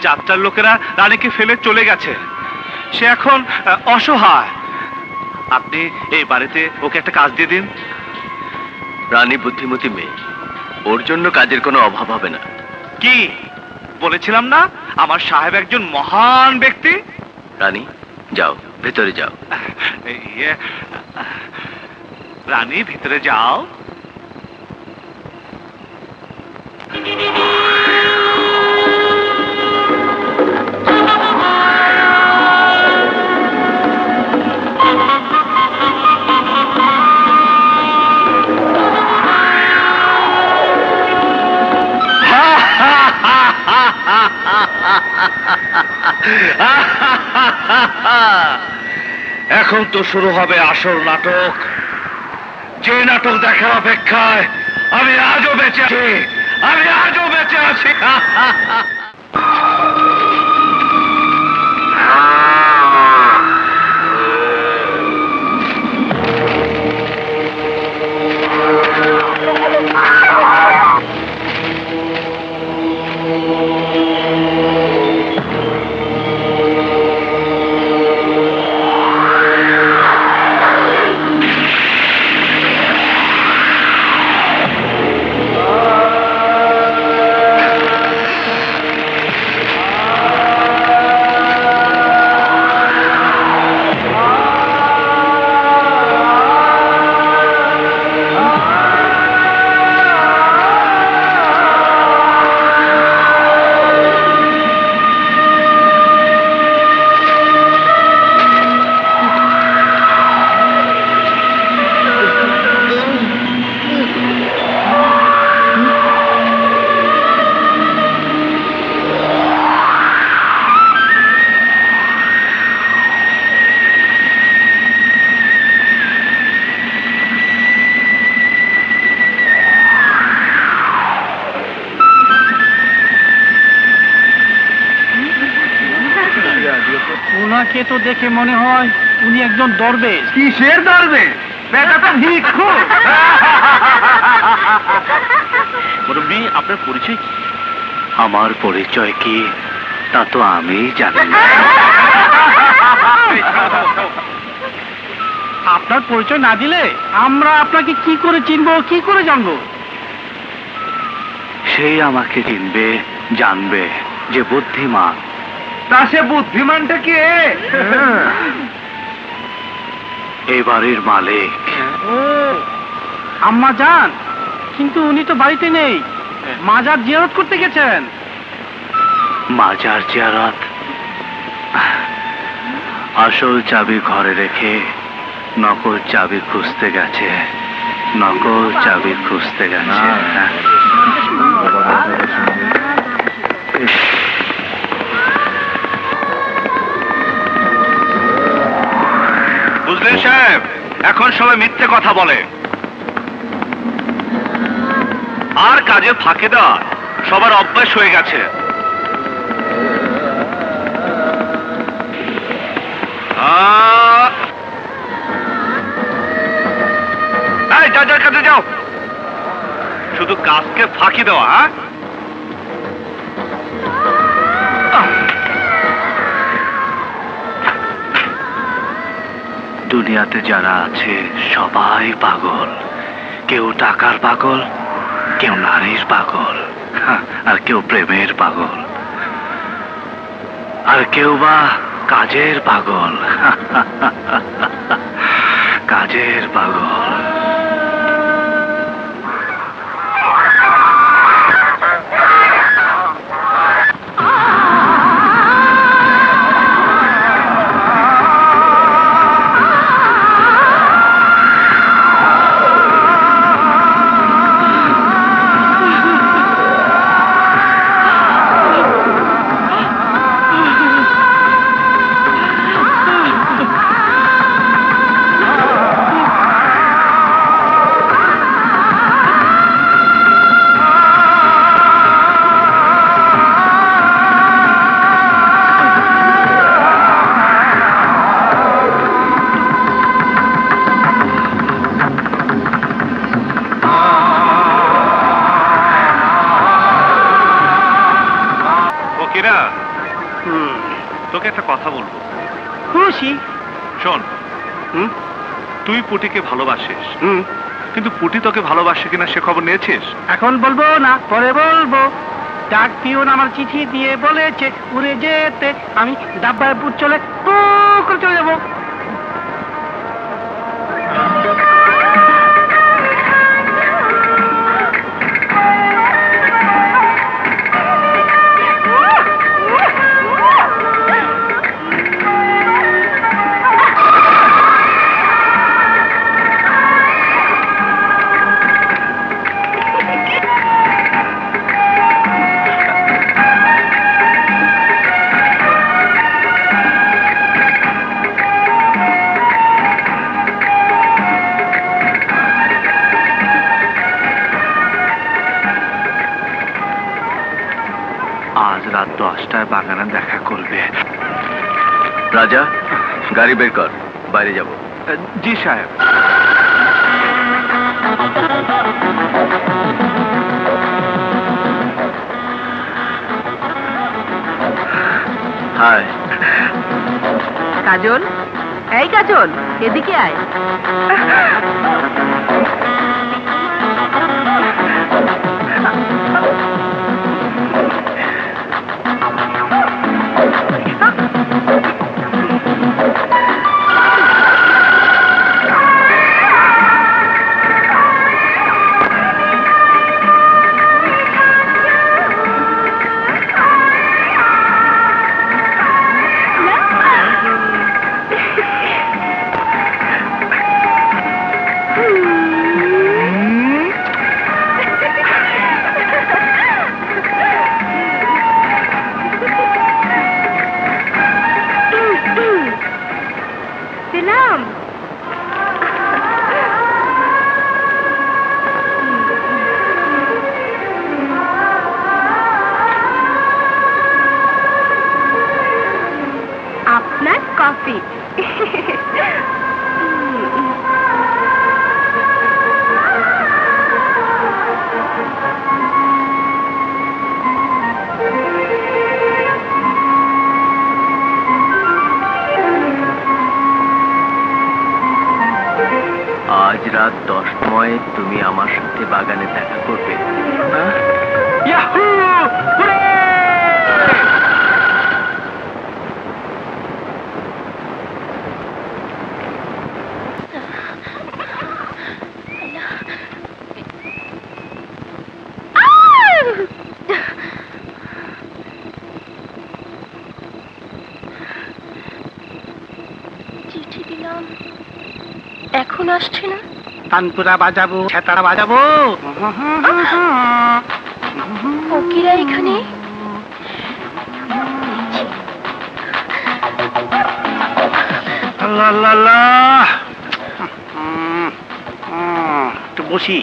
Speaker 2: যাত্রার লোকেরা রানীকে ফেলে চলে গেছে, সে এখন অসহায়। আপনি এই বাড়িতে ওকে একটা কাজ দিয়ে দিন।
Speaker 5: রানী বুদ্ধিমতী মেয়ে, ওর জন্য কাজের কোনো অভাব হবে না।
Speaker 2: কি বলেছিলাম না, আমার সাহেব একজন মহান ব্যক্তি।
Speaker 5: রানী যাও, ভেতরে যাও।
Speaker 2: ইয়ে, রানী ভিতরে যাও। এখন তো শুরু হবে আসল নাটক। যে নাটক দেখার অপেক্ষায় আমি আজও বেঁচে আছি, আমি আজও বেঁচে আছি।
Speaker 4: ওনাকে তো দেখে মনে হয় উনি একজন দরবেশ।
Speaker 7: কিসের দরবেশ? বেটা তো ভিক্ষু।
Speaker 2: মুরব্বী, আপনার পরিচয় কি?
Speaker 5: আমার পরিচয় কি তা তো আমি জানি না।
Speaker 4: আপনার পরিচয় না দিলে আমরা আপনাকে কি করে চিনবো, কি করে জানবো?
Speaker 5: সেই আমাকে চিনবে, জানবে যে বুদ্ধিমান।
Speaker 7: তা সে বুদ্ধিমানটা কে?
Speaker 5: এই বাড়ির মালিক।
Speaker 4: ও আম্মা যান, কিন্তু উনি তো বাড়িতে নেই, মাজার জিয়ারত করতে গেছেন।
Speaker 5: মাজার জিয়ারত? আসল চাবি ঘরে রেখে নকল চাবি খুঁজতে গেছে, নকল চাবি খুঁজতে গেছে।
Speaker 2: বুঝলেন সাহেব, এখন সবাই মিথ্যে কথা বলে আর কাজে ফাঁকে দেওয়া সবার অভ্যাস হয়ে গেছে। যাও যাও, কাজে যাও। শুধু কাজকে ফাঁকি দেওয়া।
Speaker 5: দুনিয়াতে যারা আছে সবাই পাগল। কেউ টাকার পাগল, কেউ নারীর পাগল, আর কেউ প্রেমের পাগল, আর কেউ বা কাজের পাগল। কাজের পাগল।
Speaker 2: তোকে একটা কথা বলবো।
Speaker 4: খুশি?
Speaker 2: শোন, তুই পুটিকে ভালোবাসিস, কিন্তু পুটি তোকে ভালোবাসে কিনা সে খবর নিয়েছিস?
Speaker 4: এখন বলবো না, পরে বলবো। ডাক পিওন আমার চিঠি দিয়ে বলেছে উড়ে যেতে, আমি ডাব্বায় পুট চলে করে চলে যাবো।
Speaker 5: আজ রাত 10টায় বাগানে দেখা করবে। রাজা, গাড়ি বের কর, বাইরে যাব।
Speaker 7: জি সাহেব।
Speaker 5: হাই।
Speaker 6: কাজল, এই কাজল, এদিকে আয়।
Speaker 5: বাগানে দেখা করবে।
Speaker 4: ইয়াহু! হুরে!
Speaker 6: চিঠি দিলাম, এখন আসছে না।
Speaker 4: তানপুরা বাজাবো, ছেতারা বাজাবো।
Speaker 6: ফকিরা এখানে?
Speaker 4: আল্লাহ আল্লাহ আল্লাহ। একটু বসি।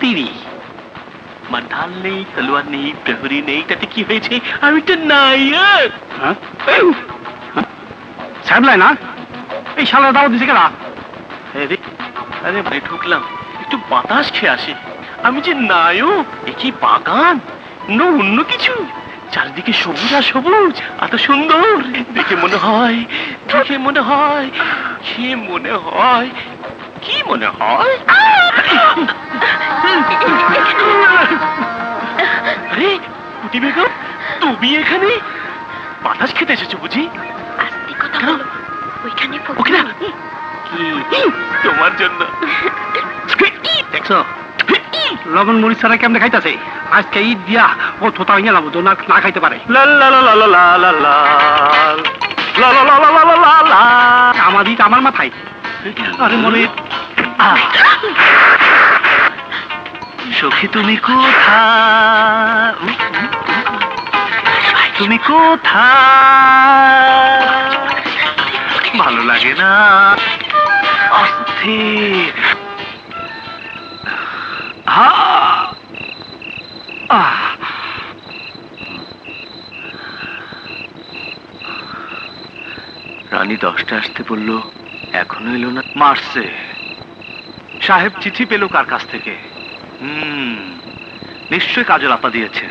Speaker 4: তিরি
Speaker 5: আমার ঢাল নেই, তলোয়ার নেই, প্রহরী নেই, তাতে কি হয়েছে? আমি তো নায়ক।
Speaker 4: সাহেবলাই না, এই শালা দাও দিছে কেনা?
Speaker 5: আরে ভাই ঢুকলাম, একটু বাতাস খেয়ে আসে। আমি যে নায়ক, কি বাগান না অন্য কিছু, চারদিকে সবুজ আর সবুজ, এত সুন্দর দেখে মনে হয়, দেখে মনে হয়, কি মনে হয়, কি মনে হয়। আরে কুটি বেগম, তুমি এখানে বাতাস খেতে এসেছো বুঝি?
Speaker 6: আস্তে কথা বলো, ওইখানে
Speaker 5: ওকে না কি তোমার জন্য
Speaker 4: দেখছো লবণ মরিচ ছাড়া কেমনে খাইতেছে? আজকে ঈদ দিয়া ও থোতা হইয়া যাবো, না খাইতে পারে। আমার ঈদ আমার মাথায়। আরে মনে
Speaker 5: সখী তুমি কোথায়, তুমি কোথায়, ভালো লাগে না, অস্থির। রানী 10টা আসতে বললো, এখনো এলো না।
Speaker 2: মারছে সাহেব। চিঠি পেল কার কাছ থেকে? নিশ্চয় কাজল আপা দিয়েছে।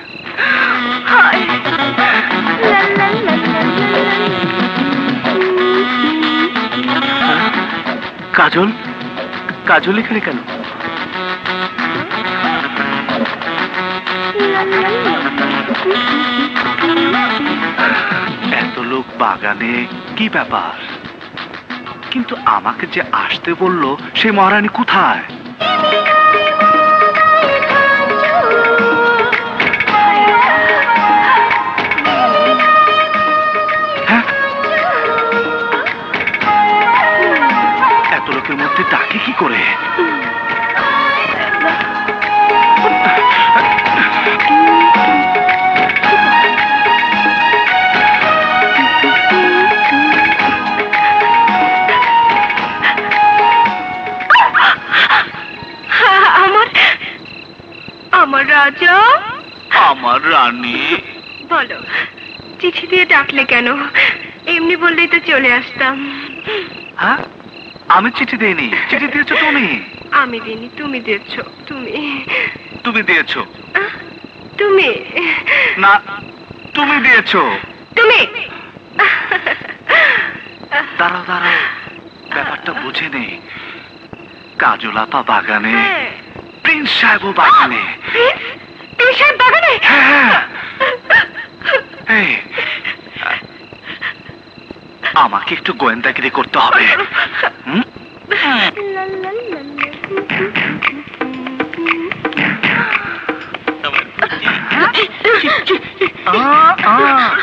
Speaker 5: কাজল? কাজল এখানে কেন?
Speaker 2: এত লোক বাগানে, কি ব্যাপার? কিন্তু আমাকে যে আসতে বললো, সে মহারানী কোথায়? হ্যাঁ, এত লোকের মধ্যে ডাকে কি করে?
Speaker 6: আমার রাজা,
Speaker 2: আমার রানী।
Speaker 6: বলো, চিঠি দিয়ে ডাকলে কেন? এমনি বললেই তো চলে আসতাম।
Speaker 2: হ্যাঁ, আমি চিঠি দেইনি, চিঠি দিয়েছো তুমি।
Speaker 6: আমি দিইনি, তুমি দিয়েছ।
Speaker 2: তুমি দিয়েছো?
Speaker 6: তুমি
Speaker 2: না, তুমি দিয়েছো।
Speaker 6: তুমি
Speaker 2: দাঁড়াও দাঁড়াও, ব্যাপারটা বুঝে নেই। কাজল আপা বাগানে, প্রিন্স সাহেব বাগানে।
Speaker 6: প্রিন্স সাহেব বাগানে?
Speaker 2: হ্যাঁ। এই, আমাকে একটু গোয়েন্দাগিরি করতে হবে।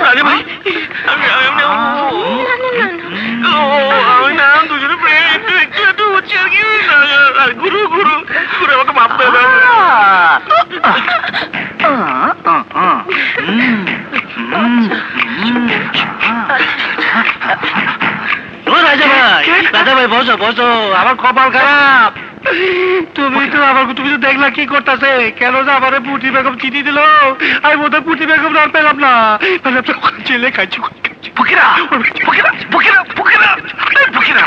Speaker 5: আরে ভাই, গুরু গুরু গুরু আমাকে মাফ করে দাও। রাজা ভাই, রাজা ভাই বসো বসো, আমার কপাল খারাপ।
Speaker 4: তুমি তো দেখলা কি করতেছে? কেন যে আমার পুটি বেগম চিঠি দিল? আমি বোধহয় পুটি বেগম আর পেলাম না। জেলে খাইছি।
Speaker 2: ফকিরা ফকিরা ফকিরা ফকিরা ফকিরা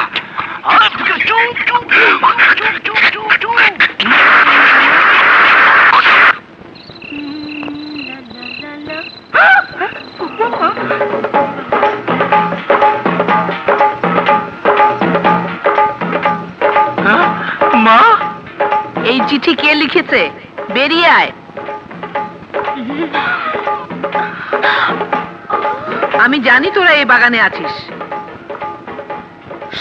Speaker 6: এই
Speaker 1: এই চিঠি কে লিখেছে? বেরিয়ে আয়। আমি জানি তোরা এই বাগানে আছিস।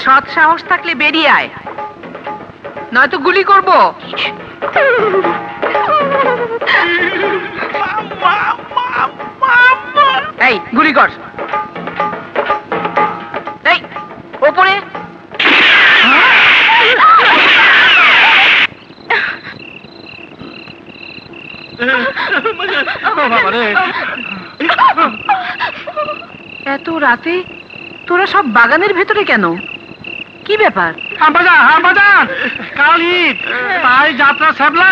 Speaker 1: সৎ সাহস থাকলে বেরিয়ে আয়, নয়তো গুলি করব। এই গুলি কর। এই ওপরে। এত রাতে তোরা সব বাগানের ভেতরে কেন? কি ব্যাপার?
Speaker 4: বাজান কাল ঈদ, তাই যাত্রা ছ্যাবলা।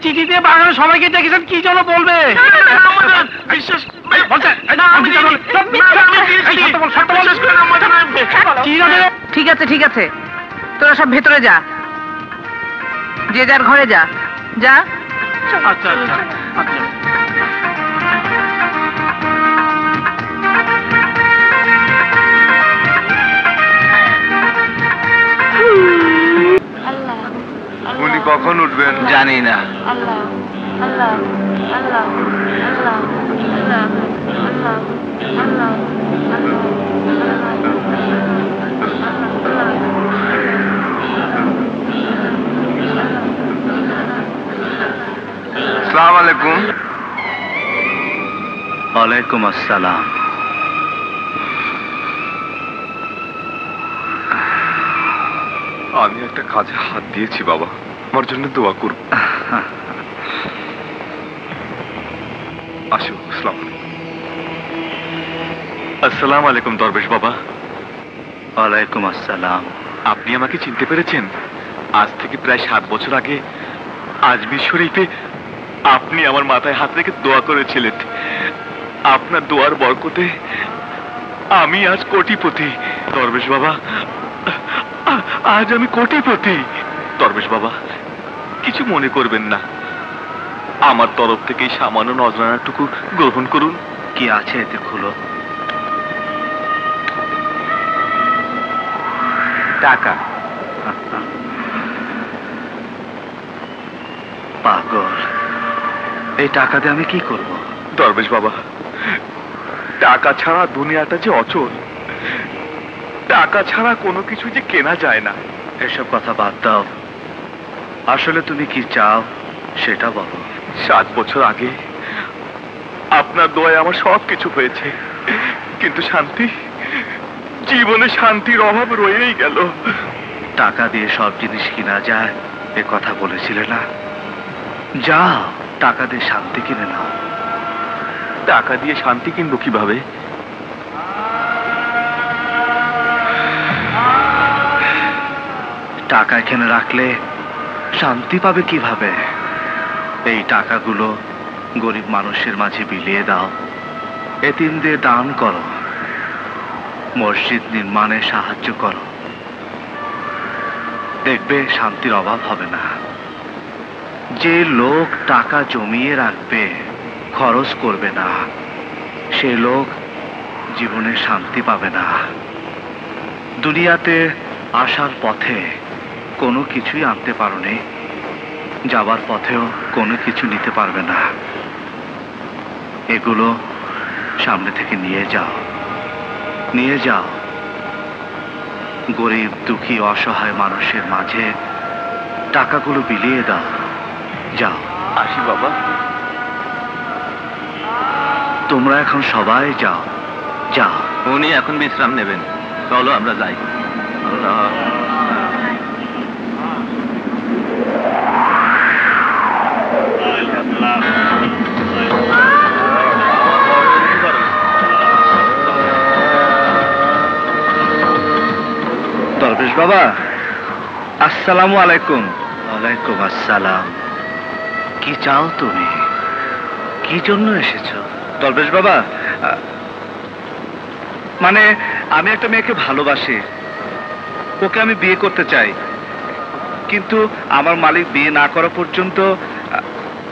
Speaker 4: চিঠি দিয়ে বাগানে সবাইকে দেখেছেন, কি জন্য বলবে?
Speaker 1: ঠিক আছে ঠিক আছে, তোরা সব ভেতরে যা, যে যার ঘরে যা। যা।
Speaker 4: আচ্ছা আচ্ছা আচ্ছা।
Speaker 7: উনি কখন উঠবেন
Speaker 5: জানি না।
Speaker 7: আসসালামু আলাইকুম।
Speaker 5: ওয়ালাইকুম আসসালাম।
Speaker 7: আমি একটা কাজে হাত দিয়েছি বাবা, আমার জন্য দোয়া করব। আসো। আসসালামু আলাইকুম দরবেশ বাবা।
Speaker 5: ওয়ালাইকুম আসসালাম।
Speaker 7: আপনি আমাকে চিনতে পেরেছেন? আজ থেকে প্রায় 7 বছর আগে আজমির শরীফে আপনি আমার মাথায় হাত রেখে দোয়া করেছিলেন। আপনার দোয়ার বরকতে আমি আজ কোটিপতি। দরবেশ বাবা, আজ আমি কোটিপতি। দরবেশ বাবা, কিছু মনে করবেন না, আমার তরফ থেকে এই সামান্য নজরানাটুকু গ্রহণ করুন।
Speaker 5: কি আছে এতে? খুলো।
Speaker 7: টাকা।
Speaker 5: পাগল, এই টাকা দিয়ে আমি কি করব?
Speaker 7: দরবেশ বাবা, টাকা ছাড়া দুনিয়াটা যে অচল, টাকা ছাড়া কোনো কিছু যে কেনা যায় না।
Speaker 5: এসব কথা বাদ দাও, আসলে তুমি কি চাও সেটা বলো।
Speaker 7: 7 বছর আগে আপনার দোয়ায় আমার সব কিছু হয়েছে, কিন্তু শান্তি, জীবনে শান্তির অভাব রয়েই গেল।
Speaker 5: টাকা দিয়ে সব জিনিস কিনা যায় এ কথা বলেছিলে না? যাও, টাকা দিয়ে শান্তি কিনে নাও।
Speaker 7: টাকা দিয়ে শান্তি কিনবো কিভাবে?
Speaker 5: টাকা এখানে রাখলে শান্তি পাবে কিভাবে? এই টাকাগুলো গরিব মানুষের মাঝে বিলিয়ে দাও, এতিমদের দান করো, মসজিদ নির্মাণে সাহায্য করো, দেখবে শান্তির অভাব হবে না। যে লোক টাকা জমিয়ে রাখবে, খরচ করবে না, সে লোক জীবনে শান্তি পাবে না। দুনিয়াতে আসার পথে কোনো কিছুই আনতে পারোনি, যাবার পথেও কোনো কিছু নিতে পারবে না। এগুলো সামনে থেকে নিয়ে যাও, নিয়ে যাও। গরিব দুঃখী অসহায় মানুষের মাঝে টাকাগুলো বিলিয়ে দাও। যাও।
Speaker 7: আসি বাবা।
Speaker 5: তোমরা এখন সবাই যাও, যাও।
Speaker 2: উনি এখন বিশ্রাম নেবেন, চলো আমরা যাই।
Speaker 5: দরবেশ বাবা, আসসালামু আলাইকুম। ওয়ালাইকুম আসসালাম। কি চাও তুমি? কি জন্য এসেছো? দরবেশ বাবা, মানে আমি একটা মেয়েকে ভালোবাসি, ওকে আমি বিয়ে করতে চাই, কিন্তু আমার মালিক বিয়ে না করা পর্যন্ত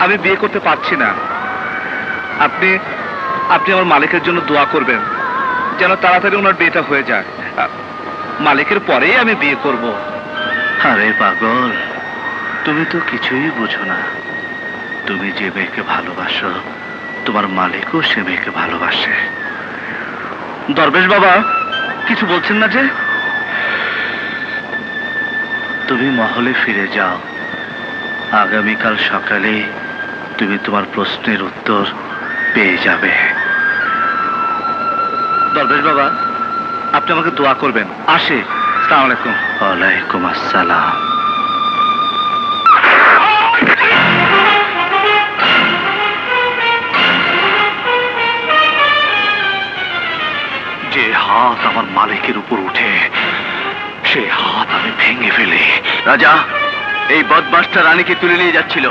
Speaker 5: আমি বিয়ে করতে পারছি না। আপনি আপনি আমার মালিকের জন্য দোয়া করবেন, যেন তাড়াতাড়ি ওনার বিয়েটা হয়ে যায়। মালিকের পরেই আমি বিয়ে করব। আরে পাগল,
Speaker 2: তুমি তো কিছুই বুঝো না। তুমি যে মেয়েকে ভালোবাসো, তোমার মালিকও সে মেয়েকে ভালোবাসে। দরবেশ বাবা কিছু বলছেন না যে? তুমি মহলে ফিরে যাও। আগামীকাল সকালে তুমি তোমার প্রশ্নের উত্তর পেয়ে যাবে। দরবেশ বাবা, আপনি আমাকে দোয়া করবেন। আসে। আসসালামু আলাইকুম। ওয়ালাইকুম আসসালাম। যে হাত আমার মালিকের উপর উঠে, সেই হাত আমি ভেঙে ফেলি।
Speaker 5: রাজা, এই বদমাসটা রানীকে তুলে নিয়ে যাচ্ছিল।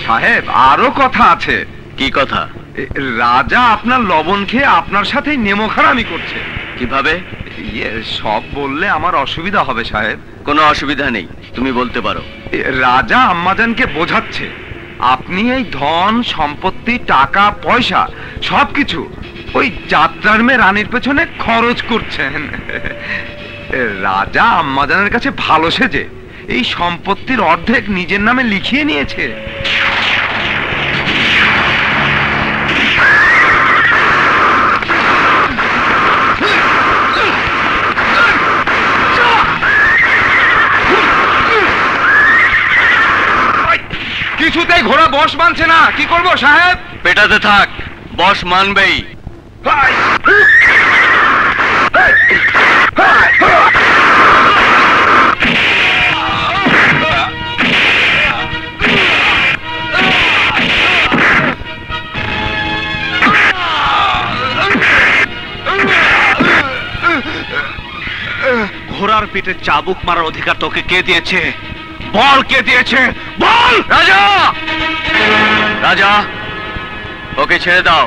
Speaker 7: সাহেব, আরো কথা আছে।
Speaker 5: কি কথা?
Speaker 7: রাজা আপনার লবণ খেয়ে আপনার সাথে নেমোখারামি করছে।
Speaker 5: কিভাবে?
Speaker 7: সব বললে আমার অসুবিধা হবে সাহেব।
Speaker 5: কোনো অসুবিধা নেই, তুমি বলতে পারো।
Speaker 7: রাজা আম্মাজানকে বোঝাচ্ছে আপনি এই ধন সম্পত্তি টাকা পয়সা সবকিছু ওই যাত্রার মেয়ে রানীর পেছনে খরচ করছেন। রাজা আম্মাজানের কাছে ভালো সেজে এই সম্পত্তির অর্ধেক নিজের নামে লিখিয়ে নিয়েছে। কিছুতেই ঘোড়া বশ মানছে না, কি করব সাহেব?
Speaker 5: পেটাতে থাক, বস মানবেই।
Speaker 2: ঘোড়ার পিঠে চাবুক মারার অধিকার তোকে কে দিয়েছে?
Speaker 5: বল কে দিয়েছে, বল। রাজা, রাজা, ওকে ছেড়ে দাও।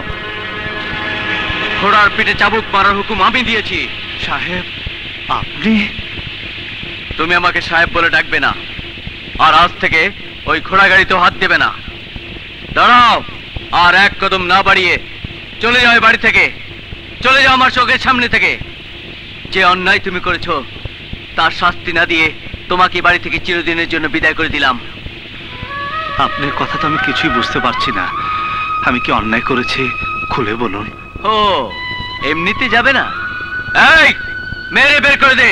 Speaker 5: ঘোড়ার পিঠে চাবুক মারার হুকুম আমি দিয়েছি।
Speaker 4: সাহেব, আপনি?
Speaker 5: তুমি আমাকে সাহেব বলে ডাকবে না, আর আজ থেকে ওই ঘোড়া গাড়িতেও হাত দেবে না। দাঁড়াও, আর এক কদম না বাড়িয়ে চলে যাও বাড়ি থেকে, চলে যাও আমার চোখের সামনে থেকে। যে অন্যায় তুমি করেছো তার শাস্তি না দিয়ে তোমাকে বাড়ি থেকে চিরদিনের জন্য বিদায় করে দিলাম।
Speaker 4: আপনার কথা তো আমি কিছুই বুঝতে পারছি না। আমি কি অন্যায় করেছি খুলে বলুন।
Speaker 5: ও, এমনিতে যাবে না? এই, মেরে বের করে দে।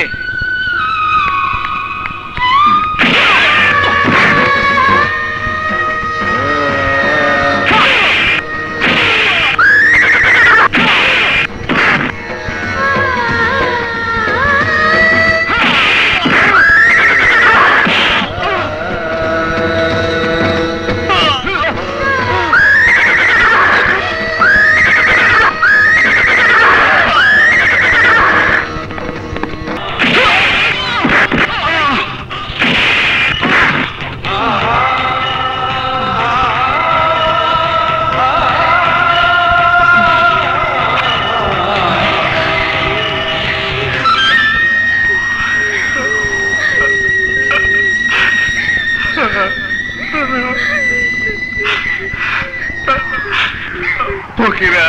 Speaker 3: ফকিরা,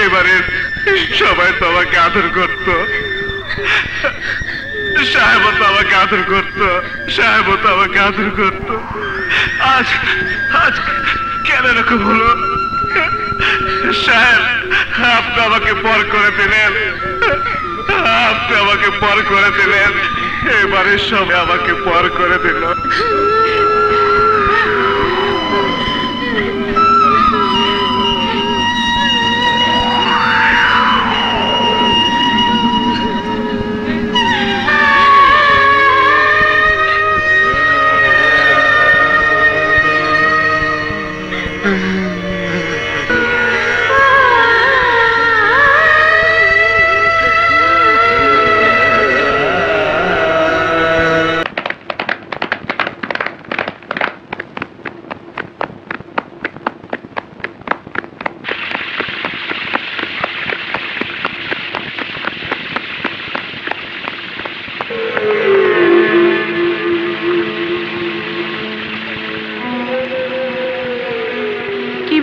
Speaker 3: এবারে সবাই তো আমাকে আদর করত, সাহেবও তো আমাকে আদর করত, সাহেবও তো আমাকে আদর করত। আজ আজ কেন এরকম হলো? সাহেব, আপনি আমাকে পর করে দিলেন, আপনি আমাকে পর করে দিলেন। এবারে সবাই আমাকে পর করে দিল।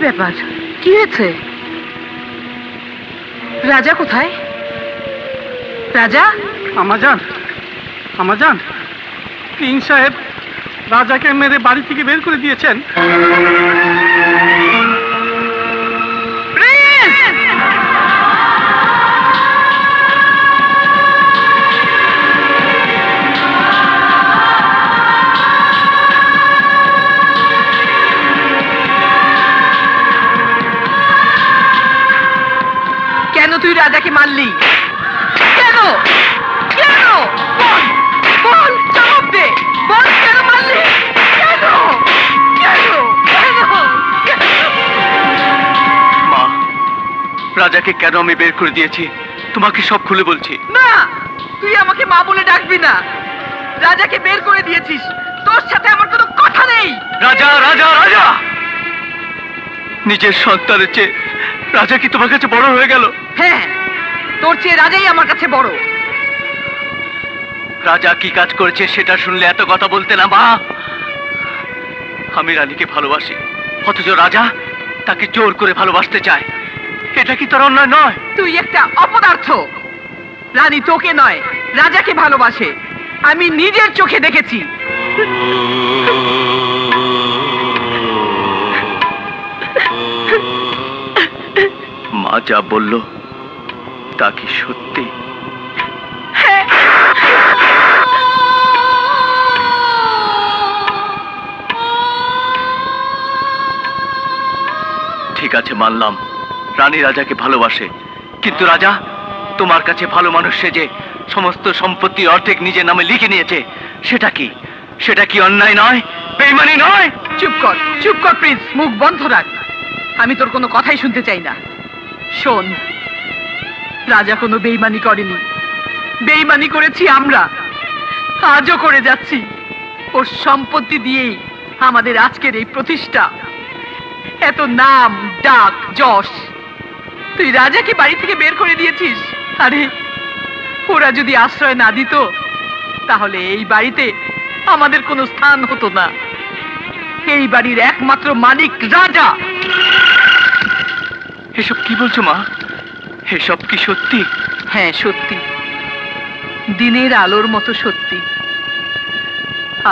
Speaker 1: ব্যাপার, কি হয়েছে? রাজা কোথায়? রাজা,
Speaker 4: আমাজান, আমাজান, কিং সাহেব রাজাকে মেরে বাড়ি থেকে বের করে দিয়েছেন।
Speaker 1: কেন তুই রাজাকে মারলি? কেন? কেন? বল, বল, জবাব দে। বল, কেন মারলি? কেন? কেন? কেন?
Speaker 5: মা, রাজাকে কেন আমি বের করে দিয়েছি তোমাকে সব খুলে বলছি।
Speaker 1: না, তুই আমাকে মা বলে ডাকবি না। রাজাকে বের করে দিয়েছিস, তোর সাথে আমার কোনো কথা নেই।
Speaker 5: রাজা, রাজা, রাজা! নিজের সন্তানের চেয়ে রাজা কি তোমার কাছে বড় হয়ে গেল?
Speaker 1: হ্যাঁ, তোর চেয়ে রাজাই আমার কাছে বড়।
Speaker 5: রাজা কি কাজ করেছে সেটা শুনলে এত কথা বলতে না মা। আমি রানীকে ভালোবাসি, অথচ রাজা তাকে জোর করে ভালোবাসতে চায়। এটা কি তোর অন্যায় নয়?
Speaker 1: তুই একটা অপদার্থ। রানী তোকে নয়, রাজাকে ভালোবাসে। আমি নিজের চোখে দেখেছি।
Speaker 5: মা যা বলল তা কি সত্যি? ঠিক আছে, মানলাম রানী রাজাকে ভালোবাসে, কিন্তু রাজা তোমার কাছে ভালো মানুষ সেজে সমস্ত সম্পত্তির অর্ধেক নিজের নামে লিখে নিয়েছে। সেটা কি? সেটা কি অন্যায় নয়? বেঈমানি নয়?
Speaker 1: চুপ কর, চুপ কর প্রিন্স, মুখ বন্ধ রাখ। আমি তোর কোনো কথাই শুনতে চাই না। শোন, রাজা কোনো বেঈমানি করেনি, বেঈমানি করেছি আমরা। আজও করে যাচ্ছি। ওর সম্পত্তি দিয়েই আমাদের আজকের এই প্রতিষ্ঠা, এত নাম ডাক যশ। তুই রাজাকে বাড়ি থেকে বের করে দিয়েছিস। আরে ওরা যদি আশ্রয় না দিত তাহলে এই বাড়িতে আমাদের কোনো স্থান হতো না। এই বাড়ির একমাত্র মালিক রাজা।
Speaker 5: এসব কি বলছো মা? এসব কি সত্যি?
Speaker 1: হ্যাঁ সত্যি, দিনের আলোর মতো সত্যি।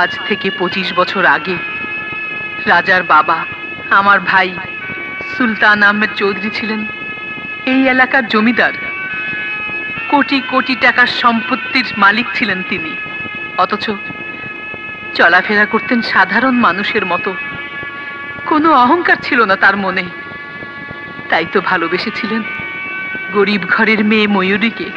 Speaker 1: আজ থেকে 25 বছর আগে রাজার বাবা, আমার ভাই সুলতান আহমেদ চৌধুরী ছিলেন এই এলাকার জমিদার। কোটি কোটি টাকার সম্পত্তির মালিক ছিলেন তিনি। অথচ চলাফেরা করতেন সাধারণ মানুষের মতো। কোনো অহংকার ছিল না তার মনে। তাই তো ভালোবেসেছিলেন গরিব ঘরের মেয়ে ময়ূরীকে।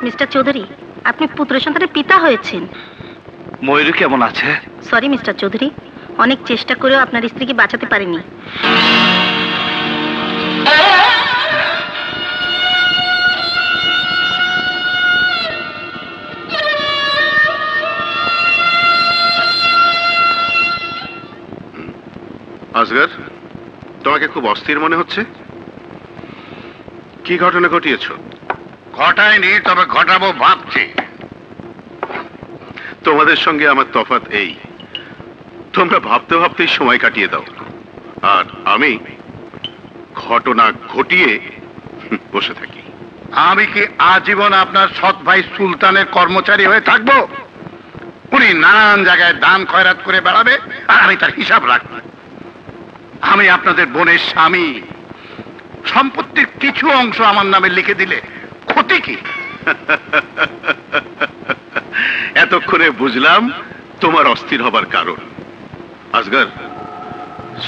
Speaker 8: মিস্টার চৌধুরী, আপনি পুত্র সন্তানের পিতা হয়েছেন।
Speaker 2: ময়ূরী কেমন আছে?
Speaker 8: সরি মিস্টার চৌধুরী, অনেক চেষ্টা করেও আপনার স্ত্রীকে বাঁচাতে পারেনি।
Speaker 3: আসগর, তোমাকে খুব অস্থির মনে হচ্ছে। কি ঘটনা ঘটিয়েছো?
Speaker 4: ঘটায়নি, তবে ঘটাবো ভাবছি।
Speaker 3: তোমাদের সঙ্গে আমার তফাৎ এই, তোমরা ভাবতে ভাবতেই সময় কাটিয়ে দাও, আর আমি ঘটনা ঘটিয়ে বসে থাকি।
Speaker 4: আমি কি আজীবন আপনার সৎ ভাই সুলতানের কর্মচারী হয়ে থাকবো? উনি নানান জায়গায় দান খয়রাত করে বেড়াবে আর আমি তার হিসাব রাখবো। আমি আপনাদের বোনের স্বামী, সম্পত্তির কিছু অংশ আমার নামে লিখে দিলে ক্ষতি কি?
Speaker 3: এতক্ষণে বুঝলাম তোমার অস্থির হবার কারণ। আসগর,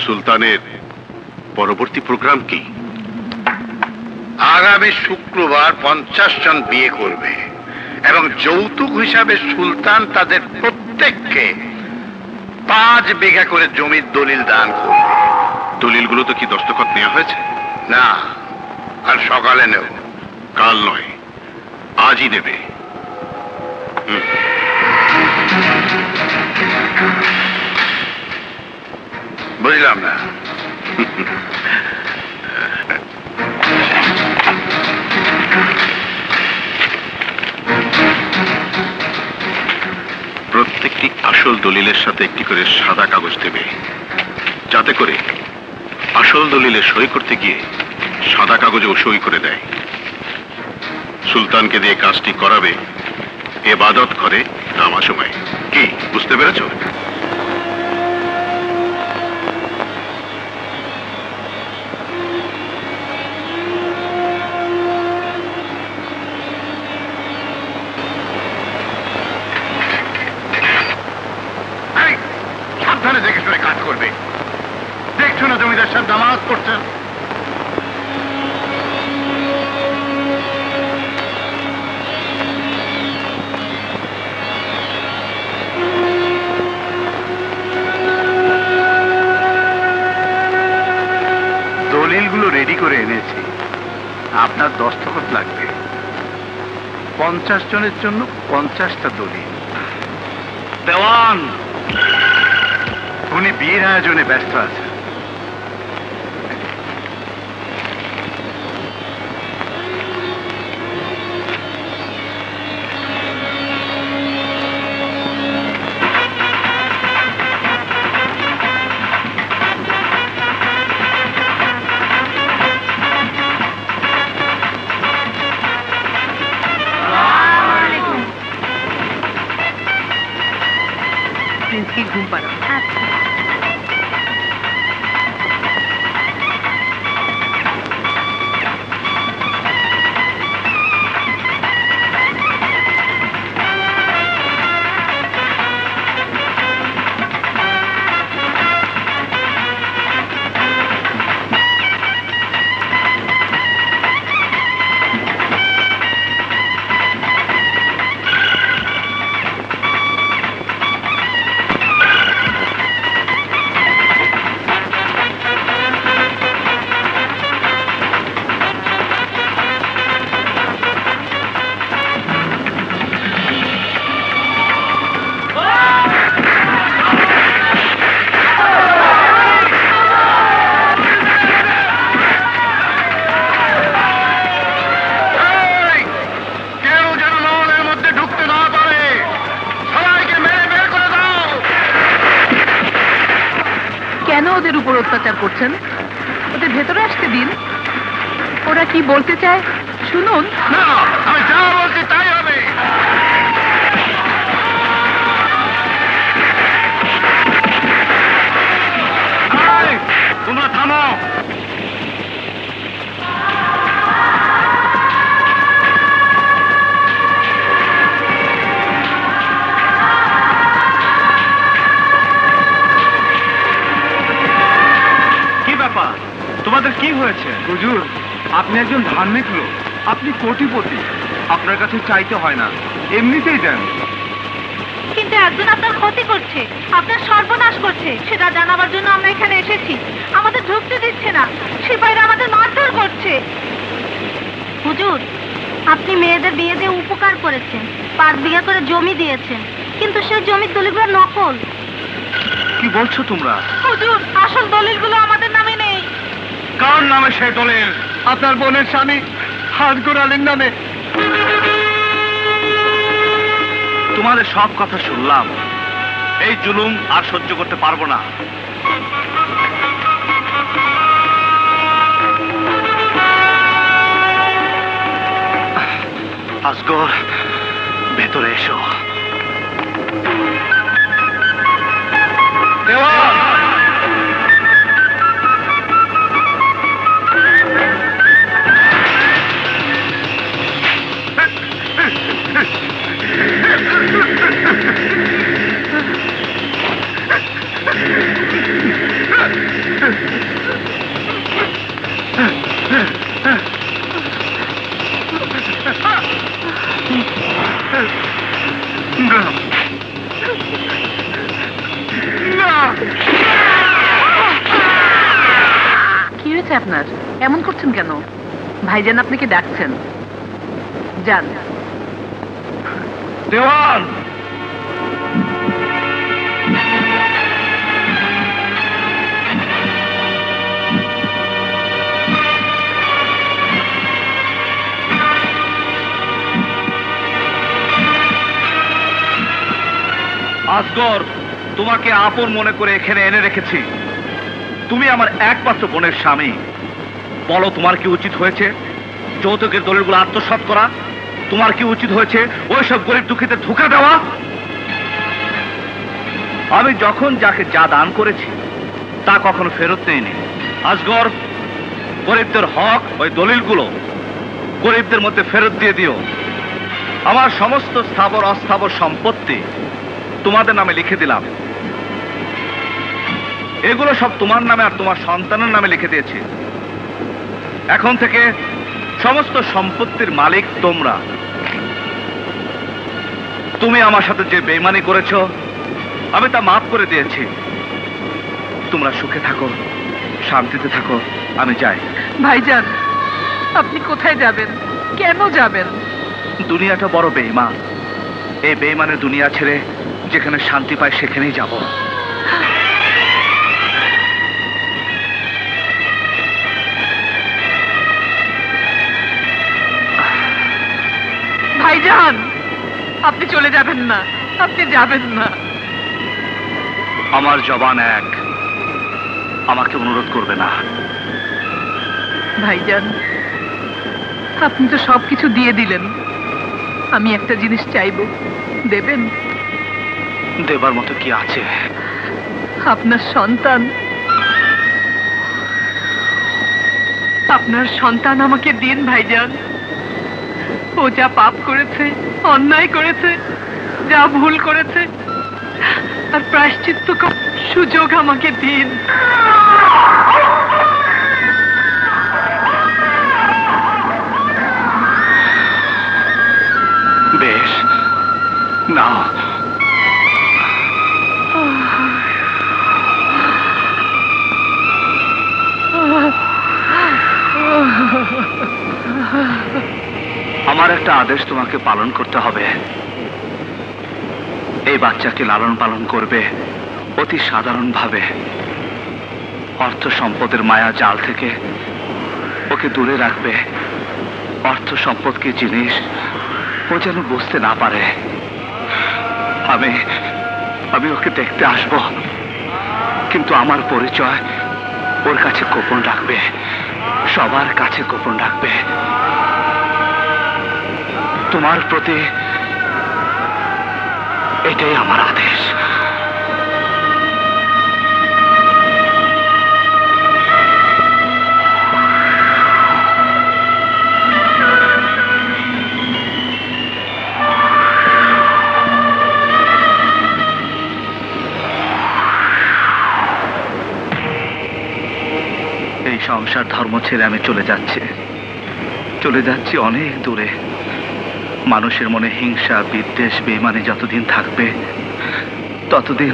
Speaker 3: সুলতানের পরবর্তী প্রোগ্রাম কি?
Speaker 4: আগামী শুক্রবার 50 জন বিয়ে করবে এবং যৌতুক হিসাবে সুলতান তাদের প্রত্যেককে 5 বিঘা করে জমির দলিল দান করবে।
Speaker 3: দলিলগুলো তো কি দস্তখত নেওয়া হয়েছে?
Speaker 4: না, আর সকালে নেব।
Speaker 3: কাল নয়, আজই দেবে।
Speaker 4: বুঝলাম না।
Speaker 3: প্রত্যেকটি আসল দলিলের সাথে একটি করে সাদা কাগজ দেবে, যাতে করে আসল দলিলে সই করতে গিয়ে সাদা কাগজেও সই করে দেয়। সুলতানকে দিয়ে কাজটি করাবে এবাদত করে নামা সময়। কি বুঝতে পেরেছো?
Speaker 4: সাবধানে দেখে শুনে কাজ করবে। দেখছো না জমিদার সাহেব নামাজ পড়ছেন? দলিলগুলো রেডি করে এনেছি, আপনার দস্তখত লাগবে।
Speaker 7: 50 জনের জন্য 50টা দলিল।
Speaker 2: দেওয়ান,
Speaker 7: উনি বিয়ের আয়োজনে ব্যস্ত আছে।
Speaker 1: প্রিন্সকে ঘুম পাড়াও। কেন ওদের উপর অত্যাচার করছেন? ওদের ভেতরে আসতে দিন, ওরা কি বলতে চায় শুনুন।
Speaker 7: না, আমি যা বলছি তাই হবে। তোমরা থামো।
Speaker 2: তোমাদের কি হয়েছে?
Speaker 7: হুজুর, আপনি একজন ধার্মিক লোক, আপনি কোটিপতি, আপনার কাছে চাইতে হয় না, এমনিতেই দেন।
Speaker 8: কিন্তু একজন আপনার ক্ষতি করছে, আপনার সর্বনাশ করছে, সেটা জানাবার জন্য আমরা এখানে এসেছি। আমাদের ঢুকতে দিচ্ছে না, সিপাহীরা আমাদের মারধর করছে। হুজুর, আপনি মেয়েদের বিয়ে দিয়ে উপকার করেছেন, 5 বিঘা করে জমি দিয়েছেন, কিন্তু সেই জমির দলিলগুলো নকল।
Speaker 2: কি বলছো তোমরা?
Speaker 8: হুজুর, আসল দলিলগুলো আমাদের নামে নেই।
Speaker 2: কার নামে সেই দলিল?
Speaker 7: আপনার বোনের স্বামী হাজগর আলীর নামে।
Speaker 2: তোমাদের সব কথা শুনলাম, এই জুলুম আর সহ্য করতে পারবো না। আসগর, ভেতরে এসো।
Speaker 7: দেওয়ান,
Speaker 1: কি হয়েছে আপনার? এমন করছেন কেন? ভাইজান আপনাকে ডাকছেন, যান।
Speaker 7: দেওয়ান,
Speaker 2: আসগর, তোমাকে আপন মনে করে এখানে এনে রেখেছি। তুমি আমার একমাত্র বোনের স্বামী। বলো, তোমার কি উচিত হয়েছে যৌতুকের দলিলগুলো আত্মসাৎ করা? তোমার কি উচিত হয়েছে ওইসব গরিব দুঃখীদের ধোঁকা দেওয়া? আমি যখন যাকে যা দান করেছি তা কখনো ফেরত নেইনি। আসগর, গরিবদের হক ওই দলিলগুলো গরিবদের মধ্যে ফেরত দিয়ে দিও। আমার সমস্ত স্থাবর অস্থাবর সম্পত্তি তোমাদের নামে লিখে দিলাম। এগুলো সব তোমার নামে আর তোমার সন্তানের নামে লিখে দিয়েছি। এখন থেকে সমস্ত সম্পত্তির মালিক তোমরা। তুমি আমার সাথে যে বেইমানি করেছো আমি তা মাফ করে দিয়েছি। তোমরা সুখে থাকো, শান্তিতে থাকো। আমি যাই।
Speaker 1: ভাইজান, আপনি কোথায় যাবেন? কেন যাবেন?
Speaker 2: দুনিয়াটা বড় বেঈমান। এই বেঈমানের দুনিয়া ছেড়ে যেখানে শান্তি পায় সেখানেই যাব।
Speaker 1: ভাইজান, আপনি চলে যাবেন না, আপনি যাবেন না।
Speaker 2: আমার জবান এক, আমাকে অনুরোধ করবে না।
Speaker 1: ভাইজান, আপনি তো সবকিছু দিয়ে দিলেন, আমি একটা জিনিস চাইবো, দেবেন?
Speaker 2: দেবার মতো কি আছে?
Speaker 1: আপনার সন্তান, আপনার সন্তান আমাকে দিন ভাইজান। ও যা পাপ করেছে, অন্যায় করেছে, যা ভুল করেছে, আর প্রায়শ্চিত্ত সুযোগ আমাকে দিন।
Speaker 2: বেশ, না আমার একটা আদেশ তোমাকে পালন করতে হবে। এই বাচ্চাকে লালন পালন করবে অতি সাধারণভাবে। অর্থ সম্পদের মায়া জাল থেকে ওকে দূরে রাখবে। অর্থ সম্পদ কি জিনিস ও যেন বুঝতে না পারে। আমি ওকে দেখতে আসব, কিন্তু আমার পরিচয় ওর কাছে গোপন রাখবে, সবার কাছে গোপন রাখবে। তোমার প্রতি এটাই আমার আদেশ। এই সংসার ধর্ম ছেড়ে আমি চলে যাচ্ছি অনেক দূরে। মানুষের মনে হিংসা, বিদ্বেষ, বেঈমানি যতদিন থাকবে ততদিন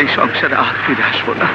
Speaker 2: এই সংসারে আর ফিরে আসবো না।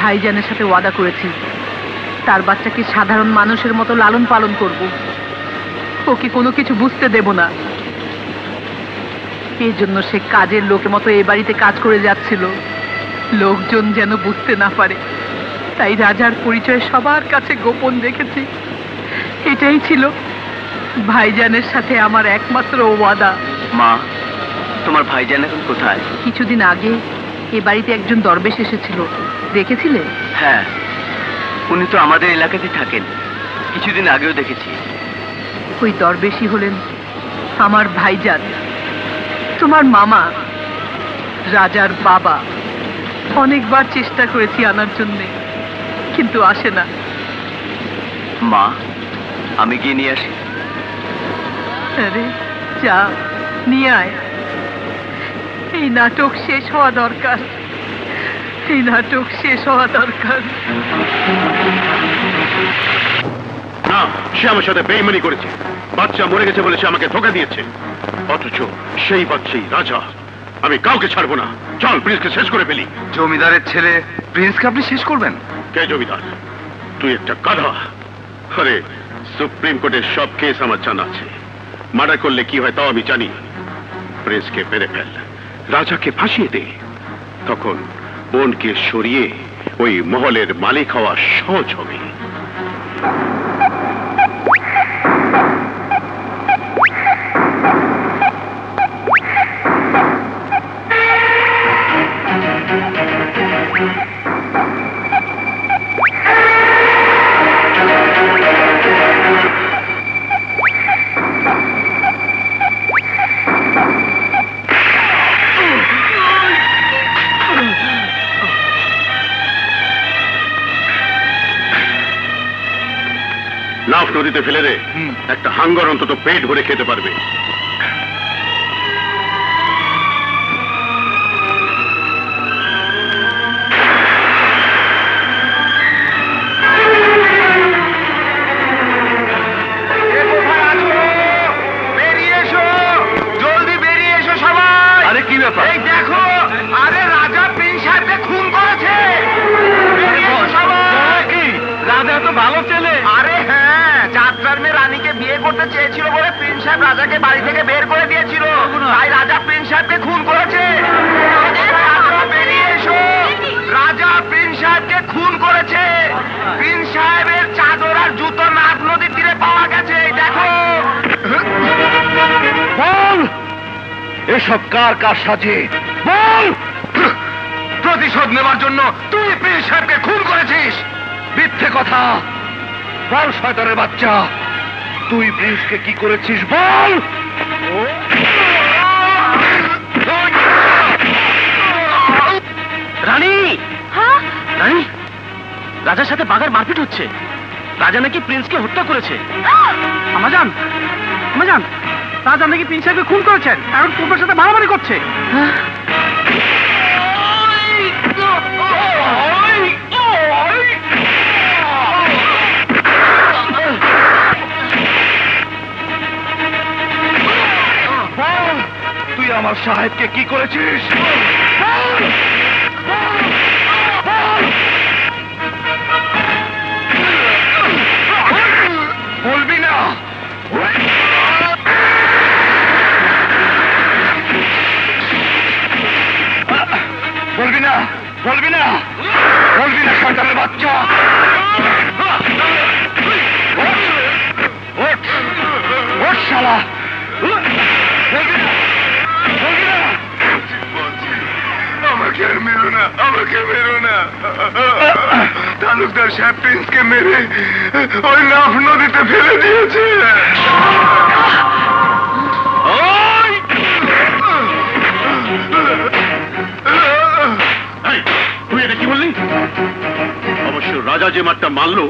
Speaker 1: ভাইজানের সাথে ওয়াদা করেছি, তার বাচ্চাকে সাধারণ মানুষের মতো লালন পালন করব, ওকে কোনো কিছু বুঝতে দেব না। এই জন্য সে কাজের লোকের মতো এই বাড়িতে কাজ করে যাচ্ছিল, লোকজন যেন বুঝতে না পারে। তাই রাজার পরিচয় সবার কাছে গোপন রেখেছি। এটাই ছিল ভাইজানের সাথে আমার একমাত্র ওয়াদা।
Speaker 5: মা, তোমার ভাইজান এখন কোথায়?
Speaker 1: কিছুদিন আগে এ বাড়িতে একজন দরবেশ এসেছিল, দেখেছিলে?
Speaker 5: হ্যাঁ, উনি তো আমাদের এলাকাতে থাকেন, কিছুদিন আগেও দেখেছি।
Speaker 1: ওই দরবেশই হলেন আমার ভাইজান, তোমার মামা, রাজার বাবা। অনেকবার চেষ্টা করেছি আনার জন্যে, কিন্তু আসে না।
Speaker 5: মা, আমি গিয়ে নিয়ে আসি।
Speaker 1: আরে যা, নিয়ে আয়। এই নাটক শেষ হওয়া দরকার, এই নাটক শেষ হওয়া দরকার।
Speaker 3: না, সে আমার সাথে বেইমানি করেছে। বাচ্চা মরে গেছে বলে সে আমাকে ধোকা দিয়েছে, অথচ সেই বাচ্চাই রাজা। আমি কাউকে ছাড়বো না। চল, প্রিন্সকে শেষ করে ফেলি।
Speaker 7: জমিদারের ছেলে প্রিন্সকে আপনি শেষ করবেন?
Speaker 3: কে জমিদার? তুই একটা গাধা। আরে সুপ্রিম কোর্টের সব কেস আমার জানা আছে। মার্ডার করলে কি হয় তাও আমি জানি। প্রিন্সকে মেরে ফেল, রাজাকে ফাঁসিয়ে দে, তখন বোনকে সরিয়ে ওই মহলের মালিক হওয়া সহজ হবে। নাফ নদীতে ফেলে দে, একটা হাঙ্গর অন্তত পেট ভরে খেতে পারবে।
Speaker 2: বেরিয়ে এসো, জলদি বেরিয়ে এসো সবাই। আরে কি ব্যাপার? এই দেখো, আরে রাজা প্রিন্স সাহেবকে খুন করেছে। বেরিয়ে এসো সবাই। কি রাজা তো ভালো ছেলে। আরে হ্যাঁ, যাত্রার মেয়ে রানীকে বিয়ে করতে চেয়েছিল বলে প্রিন্স সাহেব রাজাকে বাড়ি থেকে বের করে দিয়েছিল, তাই রাজা প্রিন্স সাহেবকে খুন করেছে। বেরিয়ে এসো, রাজা প্রিন্স সাহেবকে খুন করেছে। প্রিন্স সাহেবের চাদর আর জুতো নাগ নদীর তীরে পাওয়া গেছে, দেখো। বল, এসব কার কার সাজে? বল, প্রতিশোধ নেবার জন্য তুই প্রিন্স সাহেবকে খুন করেছিস। মিথ্যে কথা বল, শয়তানের বাচ্চা, তুই প্রিন্সকে কি করেছিস বল।
Speaker 5: রানী,
Speaker 6: হ্যাঁ
Speaker 5: রানী, রাজার সাথে বাঘার মারপিট হচ্ছে। রাজা নাকি প্রিন্সকে হত্যা করেছে।
Speaker 1: আমাজান, আমাজান, রাজা নাকি প্রিন্স সাহেবকে খুন করেছেন, এখন তোমার সাথে মারামারি করছে।
Speaker 2: তুই আমার সাহেবকে কি করেছিস? বলবি না? বলবি না? বলবি না? বলবি না শয়তানের বাচ্চা? ওঠ, ওঠ শালা, বলবি না? বলবি না? আমাকে আর মেরো না, আমাকে মেরো না। তালুকদার সাহেব প্রিন্সকে মেরে ওই নাফ নদীতে ফেলে দিয়েছে।
Speaker 3: তুই এটা কি বললি? অবশ্য রাজা যে মারটা মারলো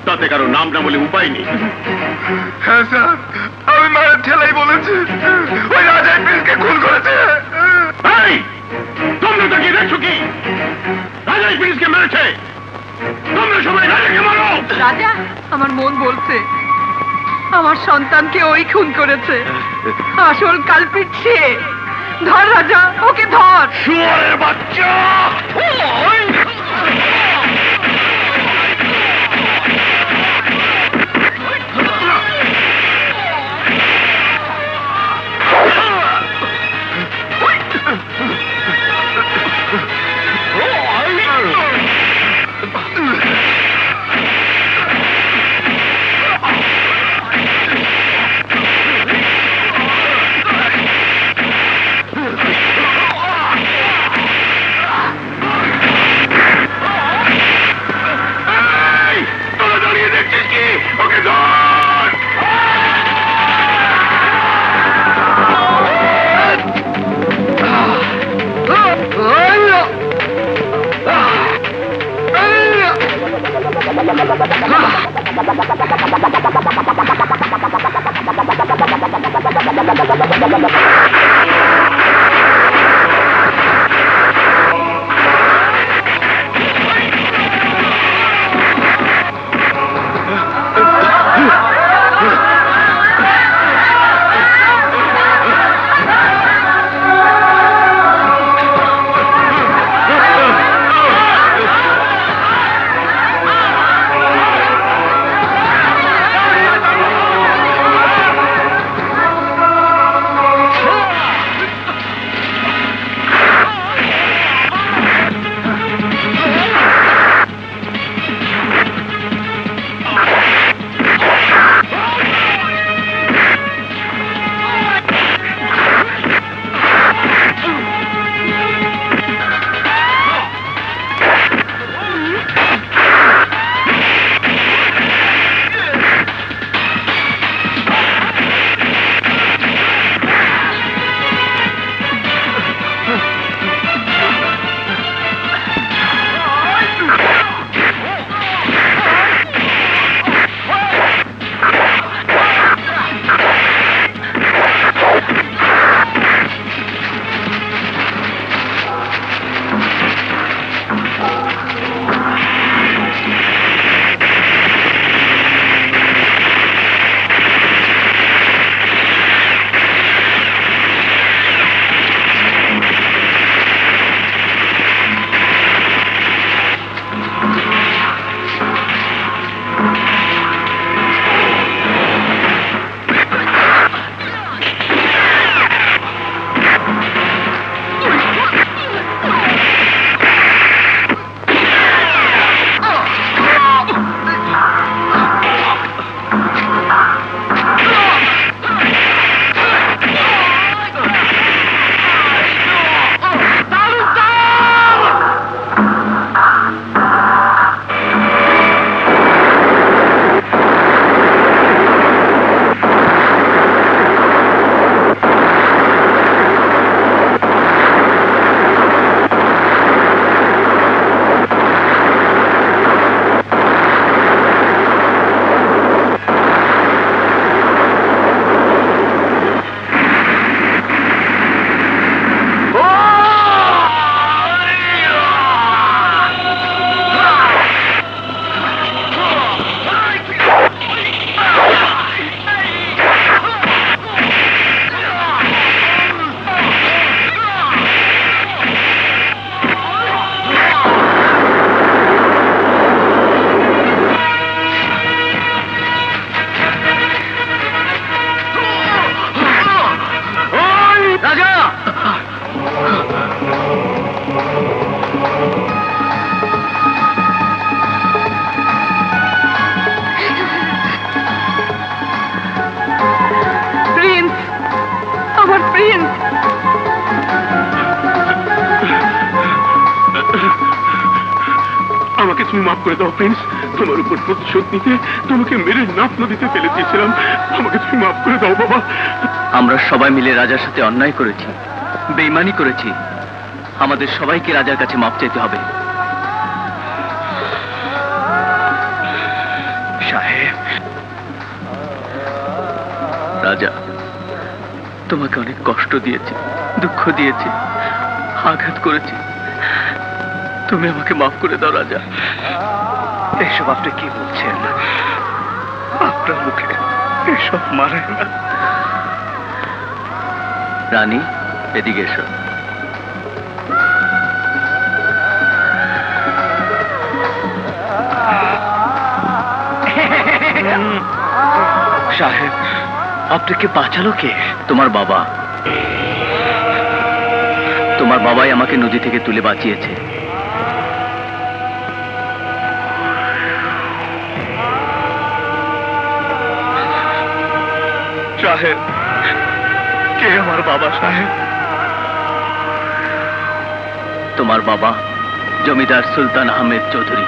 Speaker 3: তাতে কারো নাম না বলে উপায় নেই।
Speaker 2: হ্যাঁ স্যার, আমি মায়ের ঠেলাই বলেছি, ওই রাজাই প্রিন্সকে খুন করেছে।
Speaker 3: তোমরা তাকিয়ে দেখছো কি? রাজাই প্রিন্সকে মেরেছে, তোমরা সবাই রাজাকে মারো।
Speaker 6: রাজা, আমার মন বলছে আমার সন্তানকে ওই খুন করেছে। আসল কালপিট সে। ধর রাজা, ওকে ধর।
Speaker 2: শুয়োরের বাচ্চা!
Speaker 3: তুমি মাফ করে দাও প্রিন্স। তোমার উপর প্রতিশোধ নিতে তোমাকে মেরে নাক নদীতে ফেলে দিয়েছিলাম। আমাকে তুমি মাফ করে দাও বাবা।
Speaker 5: আমরা সবাই মিলে রাজার সাথে অন্যায় করেছি, বেঈমানি করেছি। আমাদের সবাইকে রাজার কাছে মাপ চাইতে হবে।
Speaker 3: সাহেব,
Speaker 5: রাজা, তোমাকে অনেক কষ্ট দিয়েছি, দুঃখ দিয়েছি, আঘাত করেছি। তুমি আমাকে মাফ করে দাও রাজা।
Speaker 3: এসব আপনি কি বলছেন? আপনার মুখে এসব মানায় না।
Speaker 5: রানী, এদিকে এসো।
Speaker 3: সাহেব, আপনাকে বাঁচালো কে?
Speaker 5: তোমার বাবা। তোমার বাবাই আমাকে নদী থেকে তুলে বাঁচিয়েছে।
Speaker 3: সাহেব, কে আমার বাবা সাহেব?
Speaker 5: তোমার বাবা জমিদার সুলতান আহমেদ চৌধুরী।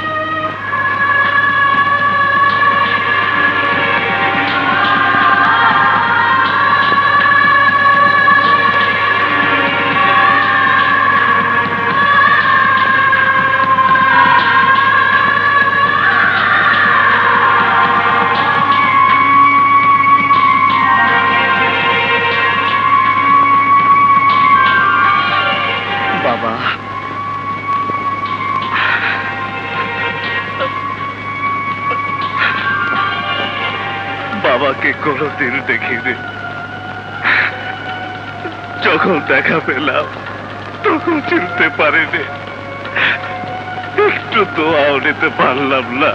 Speaker 3: বাবাকে কোনদিন দেখিনি। যখন দেখা পেলাম তখন চিনতে পারিনি, একটু দোয়াও নিতে পারলাম না।